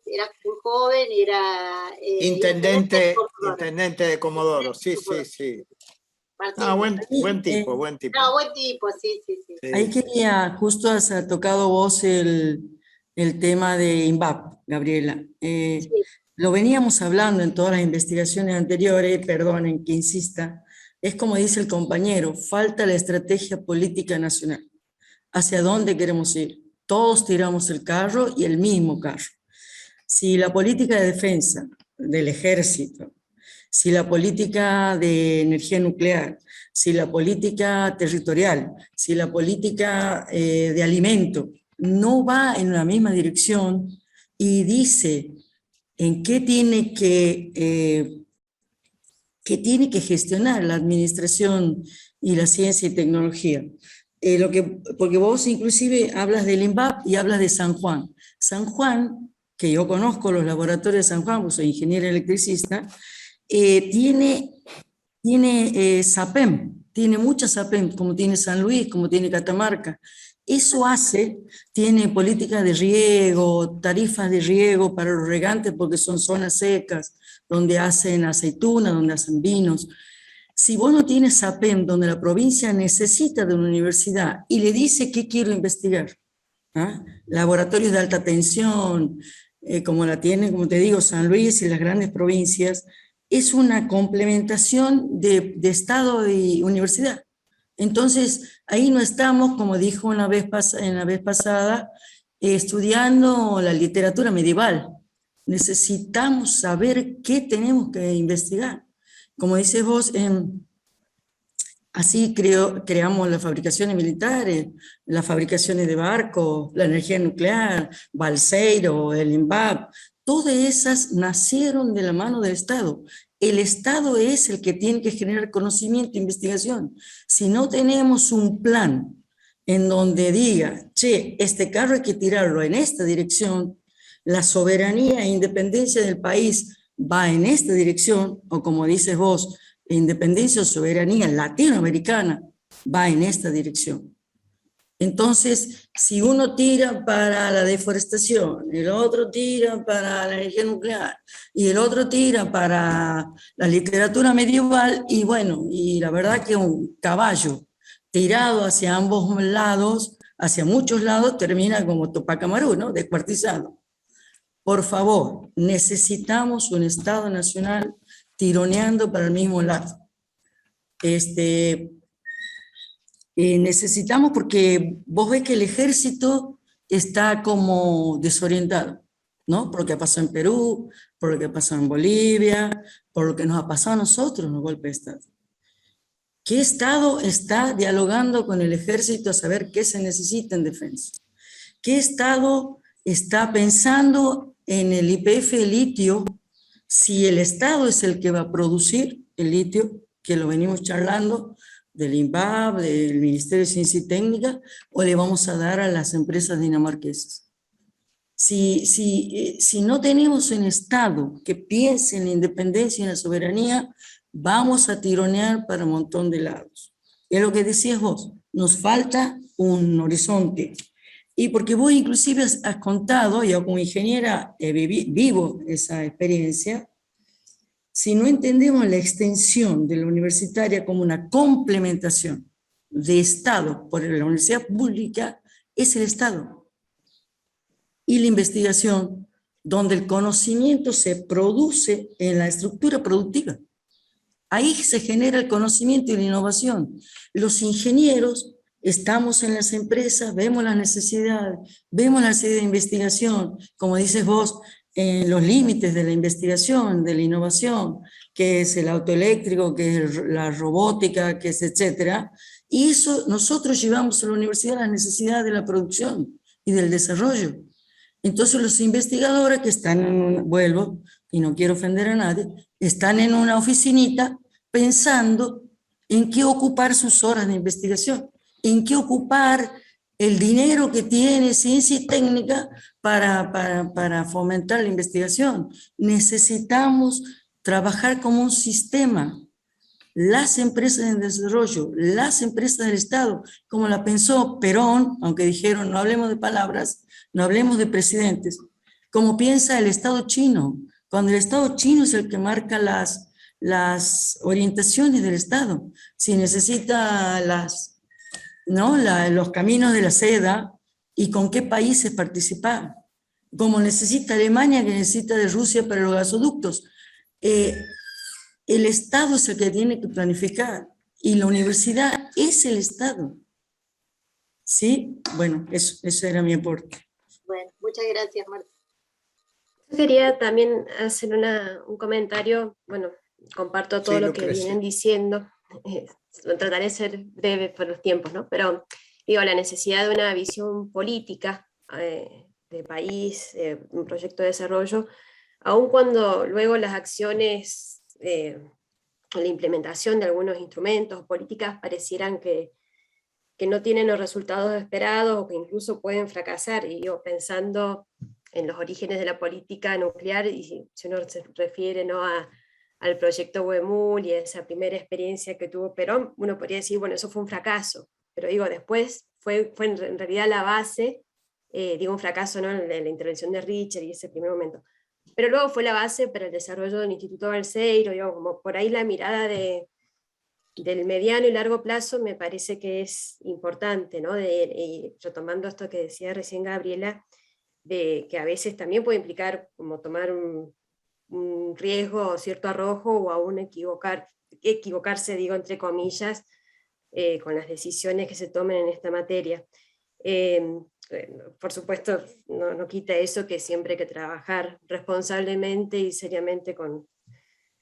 S2: era muy joven y era
S1: Intendente
S2: Comodoro.
S1: de Comodoro, sí.
S2: Martín,
S1: Ah, buen tipo.
S2: no, buen tipo, sí.
S1: Sí.
S6: Ahí quería, justo has tocado vos el tema de INVAP, Gabriela.
S2: Sí.
S6: Lo veníamos hablando en todas las investigaciones anteriores, perdonen que insista, es como dice el compañero, falta la estrategia política nacional. ¿Hacia dónde queremos ir? Todos tiramos el carro y el mismo carro. Si la política de defensa del ejército, si la política de energía nuclear, si la política territorial, si la política de alimento no va en la misma dirección y dice en qué tiene que gestionar la administración y la ciencia y tecnología. Porque vos inclusive hablas del INVAP y hablas de San Juan. San Juan, que yo conozco los laboratorios de San Juan, pues soy ingeniero electricista, tiene SAPEM, tiene mucha SAPEM, como tiene San Luis, como tiene Catamarca. Eso tiene política de riego, tarifas de riego para los regantes, porque son zonas secas, donde hacen aceitunas, donde hacen vinos. Si vos no tienes SAPEM, donde la provincia necesita de una universidad y le dice qué quiero investigar, laboratorios de alta tensión, como la tienen, como te digo, San Luis y las grandes provincias, es una complementación de Estado y universidad. Entonces, ahí no estamos, como dijo en la vez pasada, estudiando la literatura medieval. Necesitamos saber qué tenemos que investigar. Como dices vos, así creamos las fabricaciones militares, las fabricaciones de barcos, la energía nuclear, Balseiro, el INVAP. Todas esas nacieron de la mano del Estado. El Estado es el que tiene que generar conocimiento e investigación. Si no tenemos un plan en donde diga, che, este carro hay que tirarlo en esta dirección, la soberanía e independencia del país va en esta dirección, o como dices vos, independencia o soberanía latinoamericana va en esta dirección. Entonces, si uno tira para la deforestación, el otro tira para la energía nuclear y el otro tira para la literatura medieval, y bueno, y la verdad que un caballo tirado hacia ambos lados, hacia muchos lados, termina como Tupac Amaru, ¿no? Descuartizado. Por favor, necesitamos un Estado nacional tironeando para el mismo lado. Necesitamos, porque vos ves que el ejército está como desorientado, ¿no? Por lo que ha pasado en Perú, por lo que ha pasado en Bolivia, por lo que nos ha pasado a nosotros en los golpes de Estado. ¿Qué Estado está dialogando con el ejército a saber qué se necesita en defensa? ¿Qué Estado está pensando en el YPF de litio, si el Estado es el que va a producir el litio, que lo venimos charlando, del INVAP, del Ministerio de Ciencia y Técnica, o le vamos a dar a las empresas dinamarquesas? Si no tenemos un Estado que piense en la independencia y en la soberanía, vamos a tironear para un montón de lados. Es lo que decías vos, nos falta un horizonte. Y porque vos inclusive has contado, yo como ingeniera vivo esa experiencia, si no entendemos la extensión de la universitaria como una complementación de Estado por la universidad pública, es el Estado. Y la investigación donde el conocimiento se produce en la estructura productiva. Ahí se genera el conocimiento y la innovación. Los ingenieros estamos en las empresas, vemos las necesidades, vemos la necesidad de investigación, como dices vos, en los límites de la investigación, de la innovación, que es el auto eléctrico, que es la robótica, que es etcétera. Y eso nosotros llevamos a la universidad las necesidades de la producción y del desarrollo. Entonces los investigadores que están, vuelvo, y no quiero ofender a nadie, están en una oficinita pensando en qué ocupar sus horas de investigación, en qué ocupar el dinero que tiene ciencia y técnica para fomentar la investigación. Necesitamos trabajar como un sistema. Las empresas en desarrollo, las empresas del Estado, como la pensó Perón, aunque dijeron no hablemos de palabras, no hablemos de presidentes, como piensa el Estado chino, cuando el Estado chino es el que marca las orientaciones del Estado. Si necesita los caminos de la seda y con qué países participar, como necesita Alemania, que necesita de Rusia para los gasoductos. El Estado es el que tiene que planificar y la universidad es el Estado. ¿Sí? Bueno, eso era mi aporte.
S2: Bueno, muchas gracias, Marta.
S7: Yo quería también hacer un comentario, bueno, comparto todo
S1: Sí,
S7: lo que vienen diciendo, trataré de ser breve por los tiempos, ¿no? Pero digo, la necesidad de una visión política de país, un proyecto de desarrollo, aun cuando luego las acciones, la implementación de algunos instrumentos o políticas parecieran que no tienen los resultados esperados o que incluso pueden fracasar, y yo pensando en los orígenes de la política nuclear, y si uno se refiere, ¿no?, al proyecto Huemul y a esa primera experiencia que tuvo Perón, uno podría decir, bueno, eso fue un fracaso, pero digo, después fue en realidad la base, digo un fracaso, ¿no?, en la intervención de Richard y ese primer momento, pero luego fue la base para el desarrollo del Instituto Balseiro, digo, como por ahí la mirada del mediano y largo plazo me parece que es importante, ¿no? Retomando esto que decía recién Gabriela, de que a veces también puede implicar como tomar un riesgo o cierto arrojo, o aún equivocarse, digo entre comillas, con las decisiones que se tomen en esta materia. Por supuesto, no quita eso que siempre hay que trabajar responsablemente y seriamente con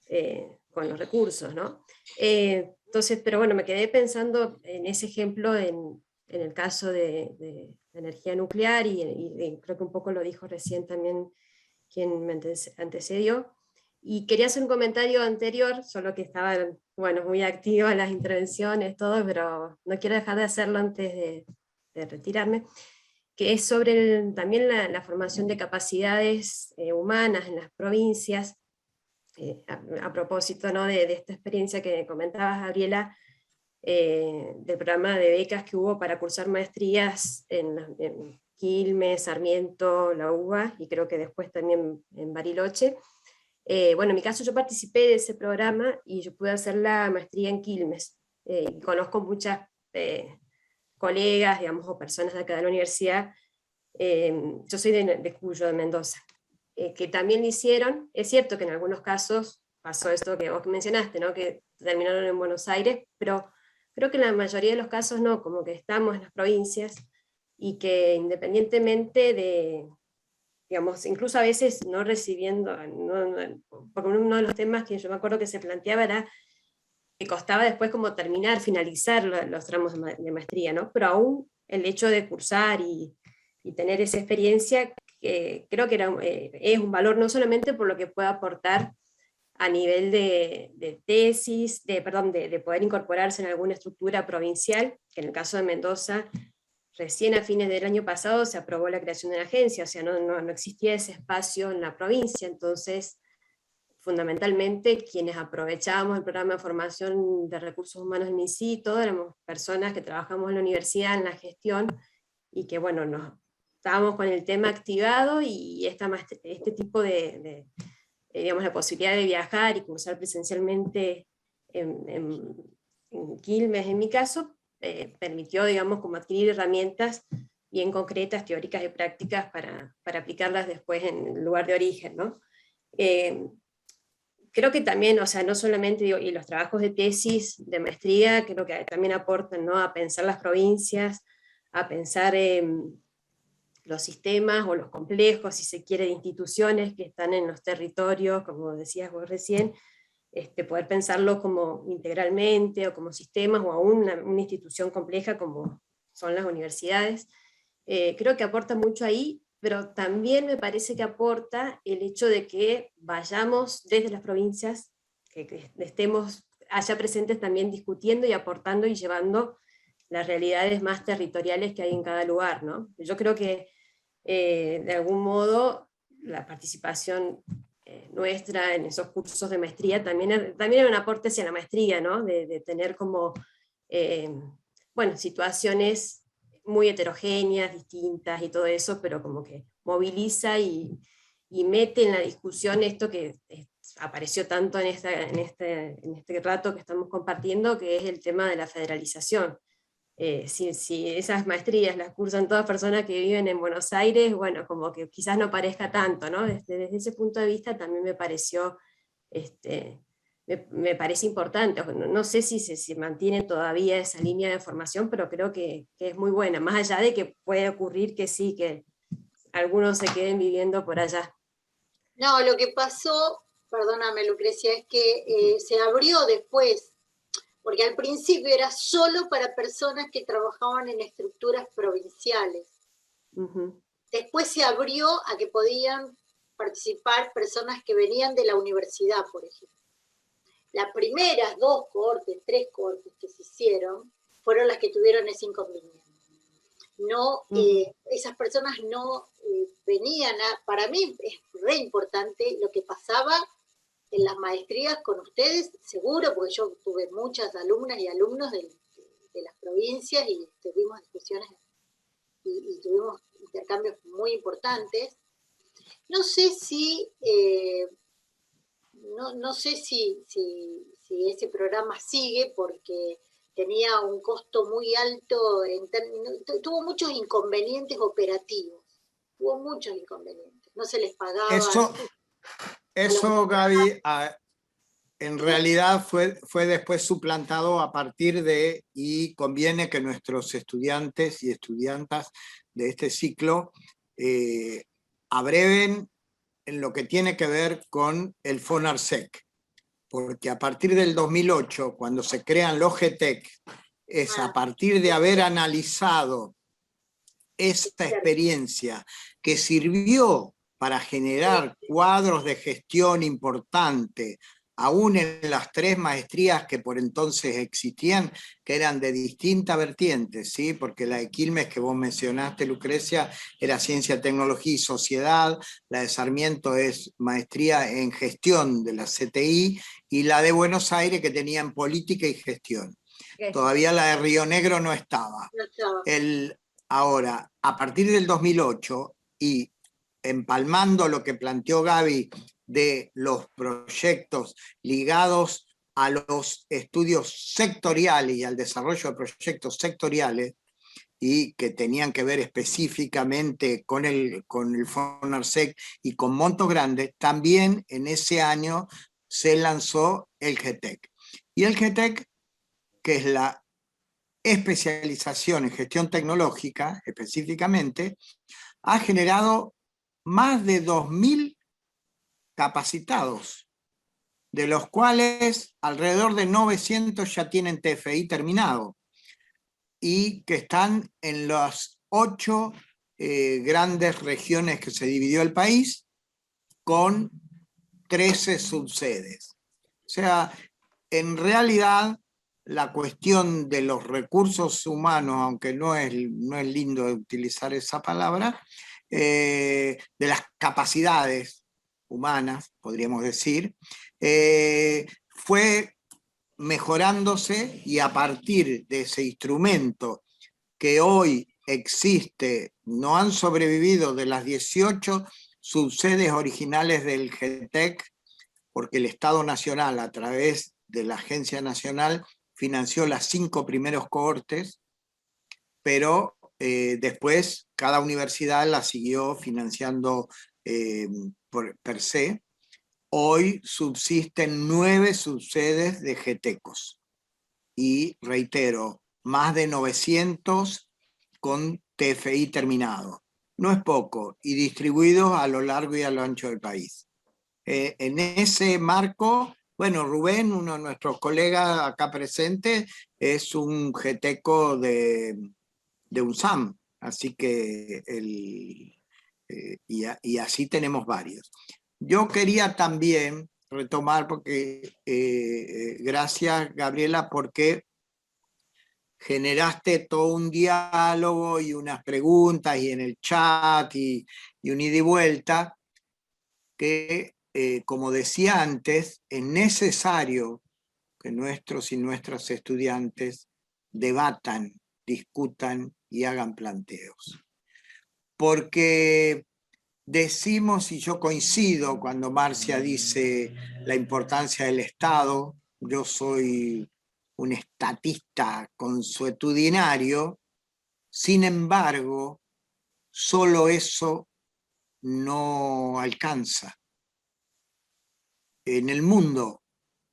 S7: los recursos, ¿no? Entonces, pero bueno, me quedé pensando en ese ejemplo en el caso de energía nuclear, y creo que un poco lo dijo recién también quien me antecedió, y quería hacer un comentario anterior, solo que estaban, bueno, muy activas las intervenciones, todo, pero no quiero dejar de hacerlo antes de retirarme, que es sobre también la formación de capacidades humanas en las provincias, a propósito, ¿no?, de esta experiencia que comentabas, Gabriela, del programa de becas que hubo para cursar maestrías en Quilmes, Sarmiento, la UBA, y creo que después también en Bariloche. Bueno, en mi caso yo participé de ese programa y yo pude hacer la maestría en Quilmes. Conozco muchas colegas, digamos, o personas de acá de la universidad. Yo soy de Cuyo, de Mendoza, que también lo hicieron. Es cierto que en algunos casos pasó esto que vos mencionaste, ¿no?, que terminaron en Buenos Aires, pero creo que en la mayoría de los casos no, como que estamos en las provincias, y que independientemente de, digamos, incluso a veces no recibiendo, porque uno de los temas que yo me acuerdo que se planteaba era que costaba después como finalizar los tramos de maestría, ¿no? Pero aún el hecho de cursar y tener esa experiencia, creo que es un valor no solamente por lo que pueda aportar a nivel de tesis, de poder incorporarse en alguna estructura provincial, que en el caso de Mendoza, recién a fines del año pasado se aprobó la creación de una agencia, o sea, no existía ese espacio en la provincia, entonces fundamentalmente quienes aprovechábamos el programa de formación de recursos humanos del MINSI, todos éramos personas que trabajamos en la universidad, en la gestión, y que bueno, estábamos con el tema activado, y este tipo de digamos, la posibilidad de viajar y cursar presencialmente en Quilmes, en mi caso, permitió, digamos, como adquirir herramientas y en concretas, teóricas y prácticas para aplicarlas después en el lugar de origen, ¿no? Creo que también, o sea, no solamente, digo, y los trabajos de tesis, de maestría, creo que también aportan, ¿no?, a pensar las provincias, a pensar los sistemas o los complejos, si se quiere, de instituciones que están en los territorios, como decías vos recién, poder pensarlo como integralmente, o como sistemas, o aún una institución compleja como son las universidades. Creo que aporta mucho ahí, pero también me parece que aporta el hecho de que vayamos desde las provincias, que estemos allá presentes también discutiendo y aportando y llevando las realidades más territoriales que hay en cada lugar, ¿no? Yo creo que de algún modo la participación nuestra en esos cursos de maestría también era un aporte hacia la maestría, ¿no? De tener como, bueno, situaciones muy heterogéneas, distintas y todo eso, pero como que moviliza y mete en la discusión esto que apareció tanto en este rato que estamos compartiendo, que es el tema de la federalización. Si esas maestrías las cursan todas personas que viven en Buenos Aires, bueno, como que quizás no parezca tanto, ¿no? Desde ese punto de vista también me pareció, me parece importante. No sé si se mantiene todavía esa línea de formación, pero creo que es muy buena, más allá de que puede ocurrir que sí, que algunos se queden viviendo por allá.
S2: No, lo que pasó, perdóname Lucrecia, es que se abrió después, porque al principio era solo para personas que trabajaban en estructuras provinciales.
S7: Uh-huh.
S2: Después se abrió a que podían participar personas que venían de la universidad, por ejemplo. Las primeras 2 cohortes, 3 cohortes que se hicieron, fueron las que tuvieron ese inconveniente. No, esas personas no venían para mí es re importante lo que pasaba en las maestrías con ustedes, seguro, porque yo tuve muchas alumnas y alumnos de las provincias y tuvimos discusiones y tuvimos intercambios muy importantes. No sé si no sé si ese programa sigue, porque tenía un costo muy alto, tuvo muchos inconvenientes operativos, no se les pagaba.
S1: Eso Gaby, en realidad fue después suplantado a partir de, y conviene que nuestros estudiantes y estudiantas de este ciclo abreven en lo que tiene que ver con el FONARSEC, porque a partir del 2008, cuando se crean los GTEC, es a partir de haber analizado esta experiencia que sirvió para generar cuadros de gestión importante, aún en las 3 maestrías que por entonces existían, que eran de distintas vertientes, ¿sí? Porque la de Quilmes que vos mencionaste, Lucrecia, era Ciencia, Tecnología y Sociedad, la de Sarmiento es Maestría en Gestión de la CTI, y la de Buenos Aires que tenía en Política y Gestión. Todavía la de Río Negro no estaba. Ahora, a partir del 2008, y empalmando lo que planteó Gaby de los proyectos ligados a los estudios sectoriales y al desarrollo de proyectos sectoriales, y que tenían que ver específicamente con el FONARSEC y con montos grandes, también en ese año se lanzó el GTEC. Y el GTEC, que es la especialización en gestión tecnológica, específicamente, ha generado más de 2.000 capacitados, de los cuales alrededor de 900 ya tienen TFI terminado, y que están en las 8 grandes regiones que se dividió el país, con 13 subsedes. O sea, en realidad, la cuestión de los recursos humanos, aunque no es lindo utilizar esa palabra, de las capacidades humanas, podríamos decir, fue mejorándose, y a partir de ese instrumento que hoy existe, no han sobrevivido de las 18 subsedes originales del GTEC, porque el Estado Nacional, a través de la Agencia Nacional, financió las 5 primeros cohortes, pero después cada universidad la siguió financiando per se. Hoy subsisten 9 subsedes de GTECOS. Y reitero, más de 900 con TFI terminado. No es poco, y distribuidos a lo largo y a lo ancho del país. En ese marco, bueno, Rubén, uno de nuestros colegas acá presentes, es un GTECO de UNSAM, así que y así tenemos varios. Yo quería también retomar, porque gracias, Gabriela, porque generaste todo un diálogo y unas preguntas y en el chat y un ida y vuelta, que como decía antes, es necesario que nuestros y nuestras estudiantes debatan, discutan y hagan planteos. Porque decimos, y yo coincido cuando Marcia dice la importancia del Estado, yo soy un estatista consuetudinario, sin embargo, solo eso no alcanza. En el mundo,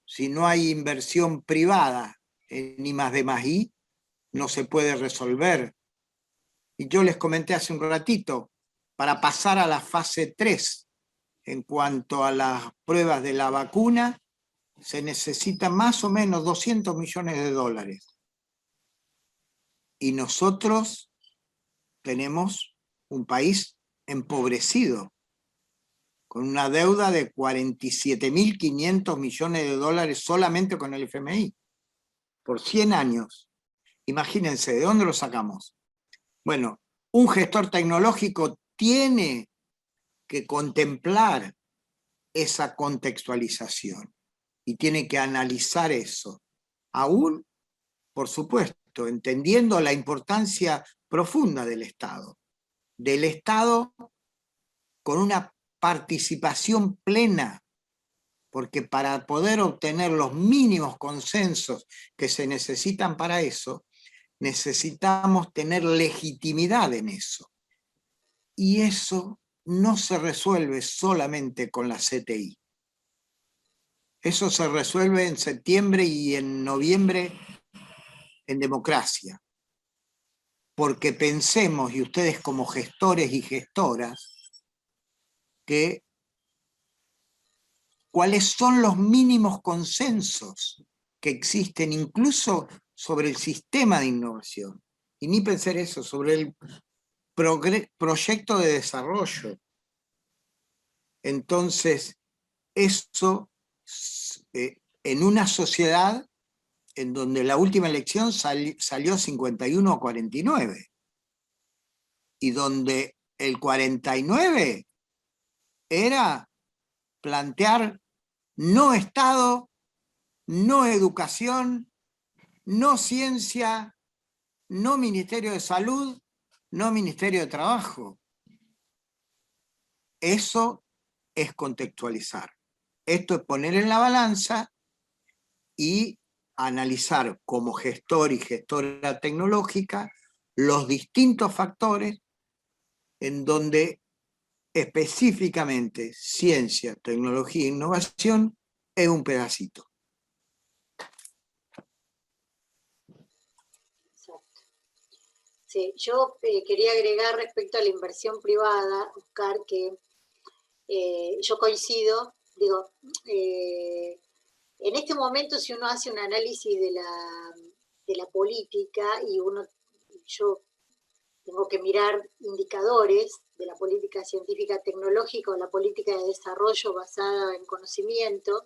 S1: si no hay inversión privada en I+D+I, no se puede resolver. Y yo les comenté hace un ratito, para pasar a la fase 3, en cuanto a las pruebas de la vacuna, se necesitan más o menos 200 millones de dólares. Y nosotros tenemos un país empobrecido, con una deuda de 47.500 millones de dólares solamente con el FMI, por 100 años. Imagínense, ¿de dónde lo sacamos? Bueno, un gestor tecnológico tiene que contemplar esa contextualización y tiene que analizar eso. Aún, por supuesto, entendiendo la importancia profunda del Estado con una participación plena, porque para poder obtener los mínimos consensos que se necesitan para eso, necesitamos tener legitimidad en eso. Y eso no se resuelve solamente con la CTI. Eso se resuelve en septiembre y en noviembre en democracia. Porque pensemos, y ustedes como gestores y gestoras, que cuáles son los mínimos consensos que existen incluso sobre el sistema de innovación. Y ni pensar eso, sobre el proyecto de desarrollo. Entonces, eso en una sociedad en donde la última elección salió 51-49, y donde el 49 era plantear no Estado, no educación, no ciencia, no Ministerio de Salud, no Ministerio de Trabajo. Eso es contextualizar. Esto es poner en la balanza y analizar como gestor y gestora tecnológica los distintos factores en donde específicamente ciencia, tecnología e innovación es un pedacito.
S2: Sí, yo quería agregar respecto a la inversión privada, Oscar, que yo coincido, digo, en este momento si uno hace un análisis de la política y yo tengo que mirar indicadores de la política científica tecnológica o la política de desarrollo basada en conocimiento,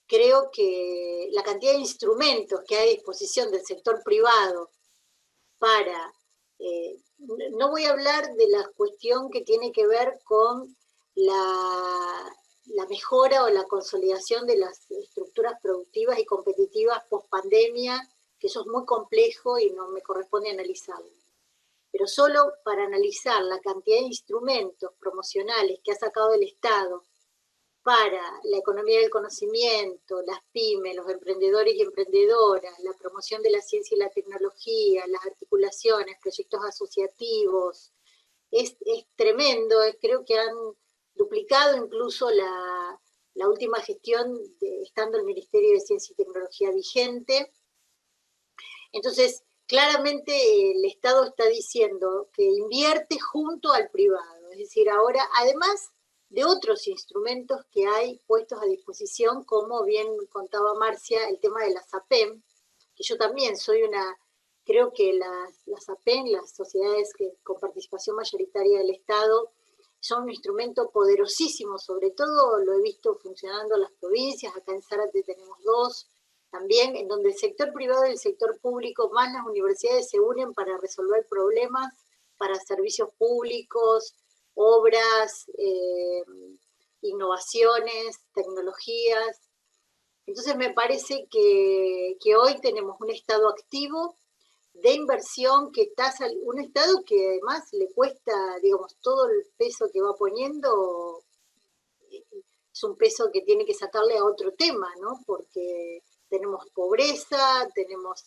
S2: creo que la cantidad de instrumentos que hay a disposición del sector privado para, no voy a hablar de la cuestión que tiene que ver con la mejora o la consolidación de las estructuras productivas y competitivas post pandemia, que eso es muy complejo y no me corresponde analizarlo. Pero solo para analizar la cantidad de instrumentos promocionales que ha sacado el Estado para la economía del conocimiento, las pymes, los emprendedores y emprendedoras, la promoción de la ciencia y la tecnología, las articulaciones, proyectos asociativos, es tremendo. Creo que han duplicado incluso la última gestión, estando el Ministerio de Ciencia y Tecnología vigente. Entonces, claramente el Estado está diciendo que invierte junto al privado, es decir, ahora, además de otros instrumentos que hay puestos a disposición, como bien contaba Marcia, el tema de la SAPEM, que yo también creo que las SAPEM, las sociedades con participación mayoritaria del Estado, son un instrumento poderosísimo, sobre todo lo he visto funcionando en las provincias, acá en Zárate tenemos 2, también, en donde el sector privado y el sector público, más las universidades, se unen para resolver problemas, para servicios públicos, obras, innovaciones, tecnologías. Entonces me parece que hoy tenemos un Estado activo de inversión, un Estado que además le cuesta, digamos, todo el peso que va poniendo, es un peso que tiene que sacarle a otro tema, ¿no? Porque tenemos pobreza, tenemos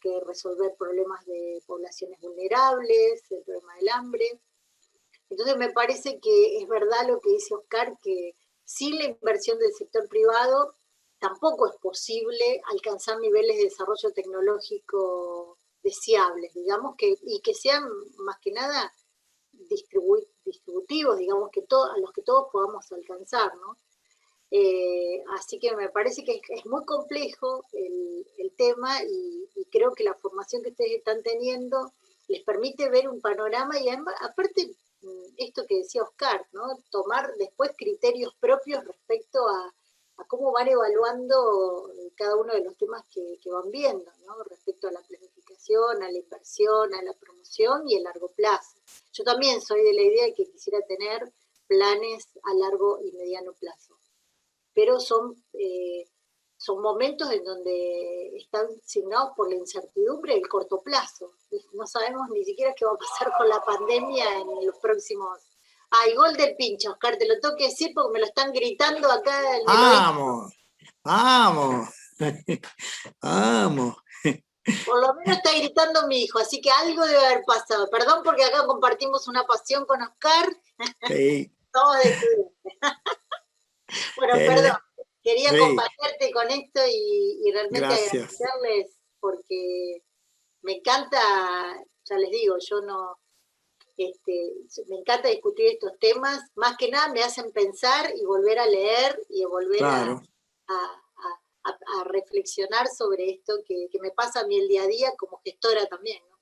S2: que resolver problemas de poblaciones vulnerables, el problema del hambre. Entonces me parece que es verdad lo que dice Oscar, que sin la inversión del sector privado tampoco es posible alcanzar niveles de desarrollo tecnológico deseables, digamos, y que sean más que nada distributivos, digamos, a los que todos podamos alcanzar, ¿no? Así que me parece que es muy complejo el tema, y creo que la formación que ustedes están teniendo les permite ver un panorama, y además, aparte, esto que decía Oscar, ¿no? Tomar después criterios propios respecto a cómo van evaluando cada uno de los temas que van viendo, ¿no? Respecto a la planificación, a la inversión, a la promoción y el largo plazo. Yo también soy de la idea de que quisiera tener planes a largo y mediano plazo, pero son momentos en donde están signados por la incertidumbre del corto plazo. No sabemos ni siquiera qué va a pasar con la pandemia en los próximos... Gol de pincho, Oscar, te lo tengo que decir porque me lo están gritando acá.
S1: ¡Vamos! ¡Vamos! ¡Vamos!
S2: Por lo menos está gritando mi hijo, así que algo debe haber pasado. Perdón, porque acá compartimos una pasión con Oscar.
S1: Sí.
S2: Somos de estudiantes. Bueno, perdón. Quería acompañarte con esto y realmente agradecerles, porque me encanta, ya les digo, me encanta discutir estos temas, más que nada me hacen pensar y volver a leer y volver a reflexionar sobre esto que me pasa a mí el día a día como gestora también, ¿no?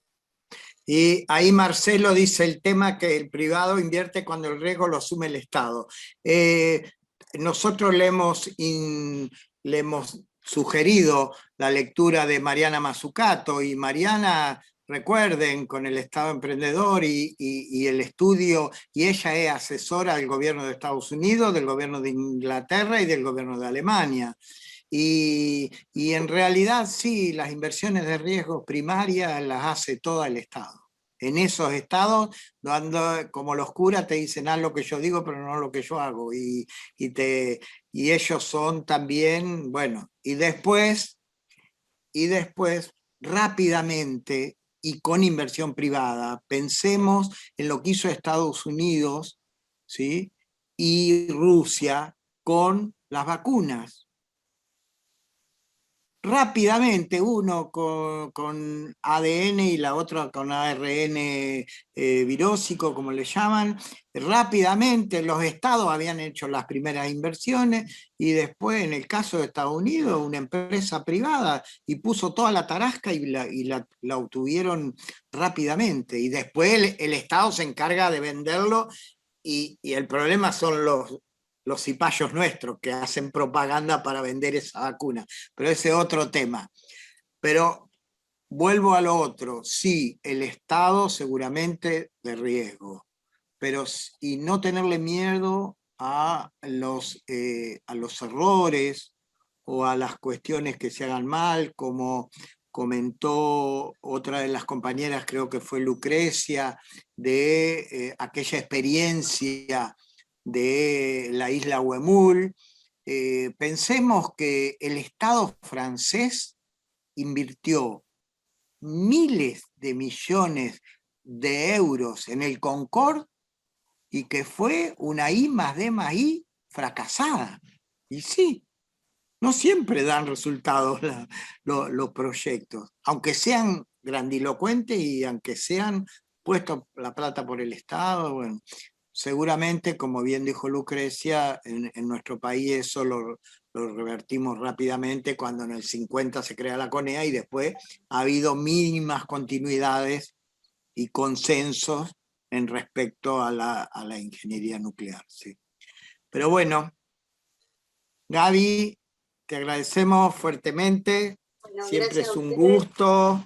S1: Y ahí Marcelo dice el tema que el privado invierte cuando el riesgo lo asume el Estado. Nosotros le hemos sugerido la lectura de Mariana Mazzucato, y Mariana, recuerden, con el Estado Emprendedor y el estudio, y ella es asesora del gobierno de Estados Unidos, del gobierno de Inglaterra y del gobierno de Alemania. Y en realidad sí, las inversiones de riesgo primarias las hace todo el Estado. En esos estados, como los curas te dicen, haz lo que yo digo, pero no lo que yo hago. Y ellos son también, bueno, y después, rápidamente y con inversión privada, pensemos en lo que hizo Estados Unidos, ¿sí? Y Rusia con las vacunas. Rápidamente, uno con ADN y la otra con ARN virósico, como le llaman, rápidamente los estados habían hecho las primeras inversiones, y después, en el caso de Estados Unidos, una empresa privada, y puso toda la tarasca y la obtuvieron rápidamente, y después el Estado se encarga de venderlo, y el problema son los cipayos nuestros que hacen propaganda para vender esa vacuna, pero ese es otro tema. Pero vuelvo a lo otro, sí, el Estado seguramente de riesgo, pero y no tenerle miedo a los errores o a las cuestiones que se hagan mal, como comentó otra de las compañeras, creo que fue Lucrecia, de aquella experiencia de la isla Huemul. Pensemos que el Estado francés invirtió miles de millones de euros en el Concorde y que fue una I+D+I fracasada. Y sí, no siempre dan resultados los proyectos, aunque sean grandilocuentes y aunque sean puestos la plata por el Estado. Bueno, seguramente, como bien dijo Lucrecia, en nuestro país eso lo revertimos rápidamente cuando en el 50 se crea la CONEA y después ha habido mínimas continuidades y consensos en respecto a la ingeniería nuclear. ¿Sí? Pero bueno, Gaby, te agradecemos fuertemente,
S2: Bueno,
S1: siempre
S2: gracias
S1: es
S2: a
S1: un
S2: ustedes.
S1: gusto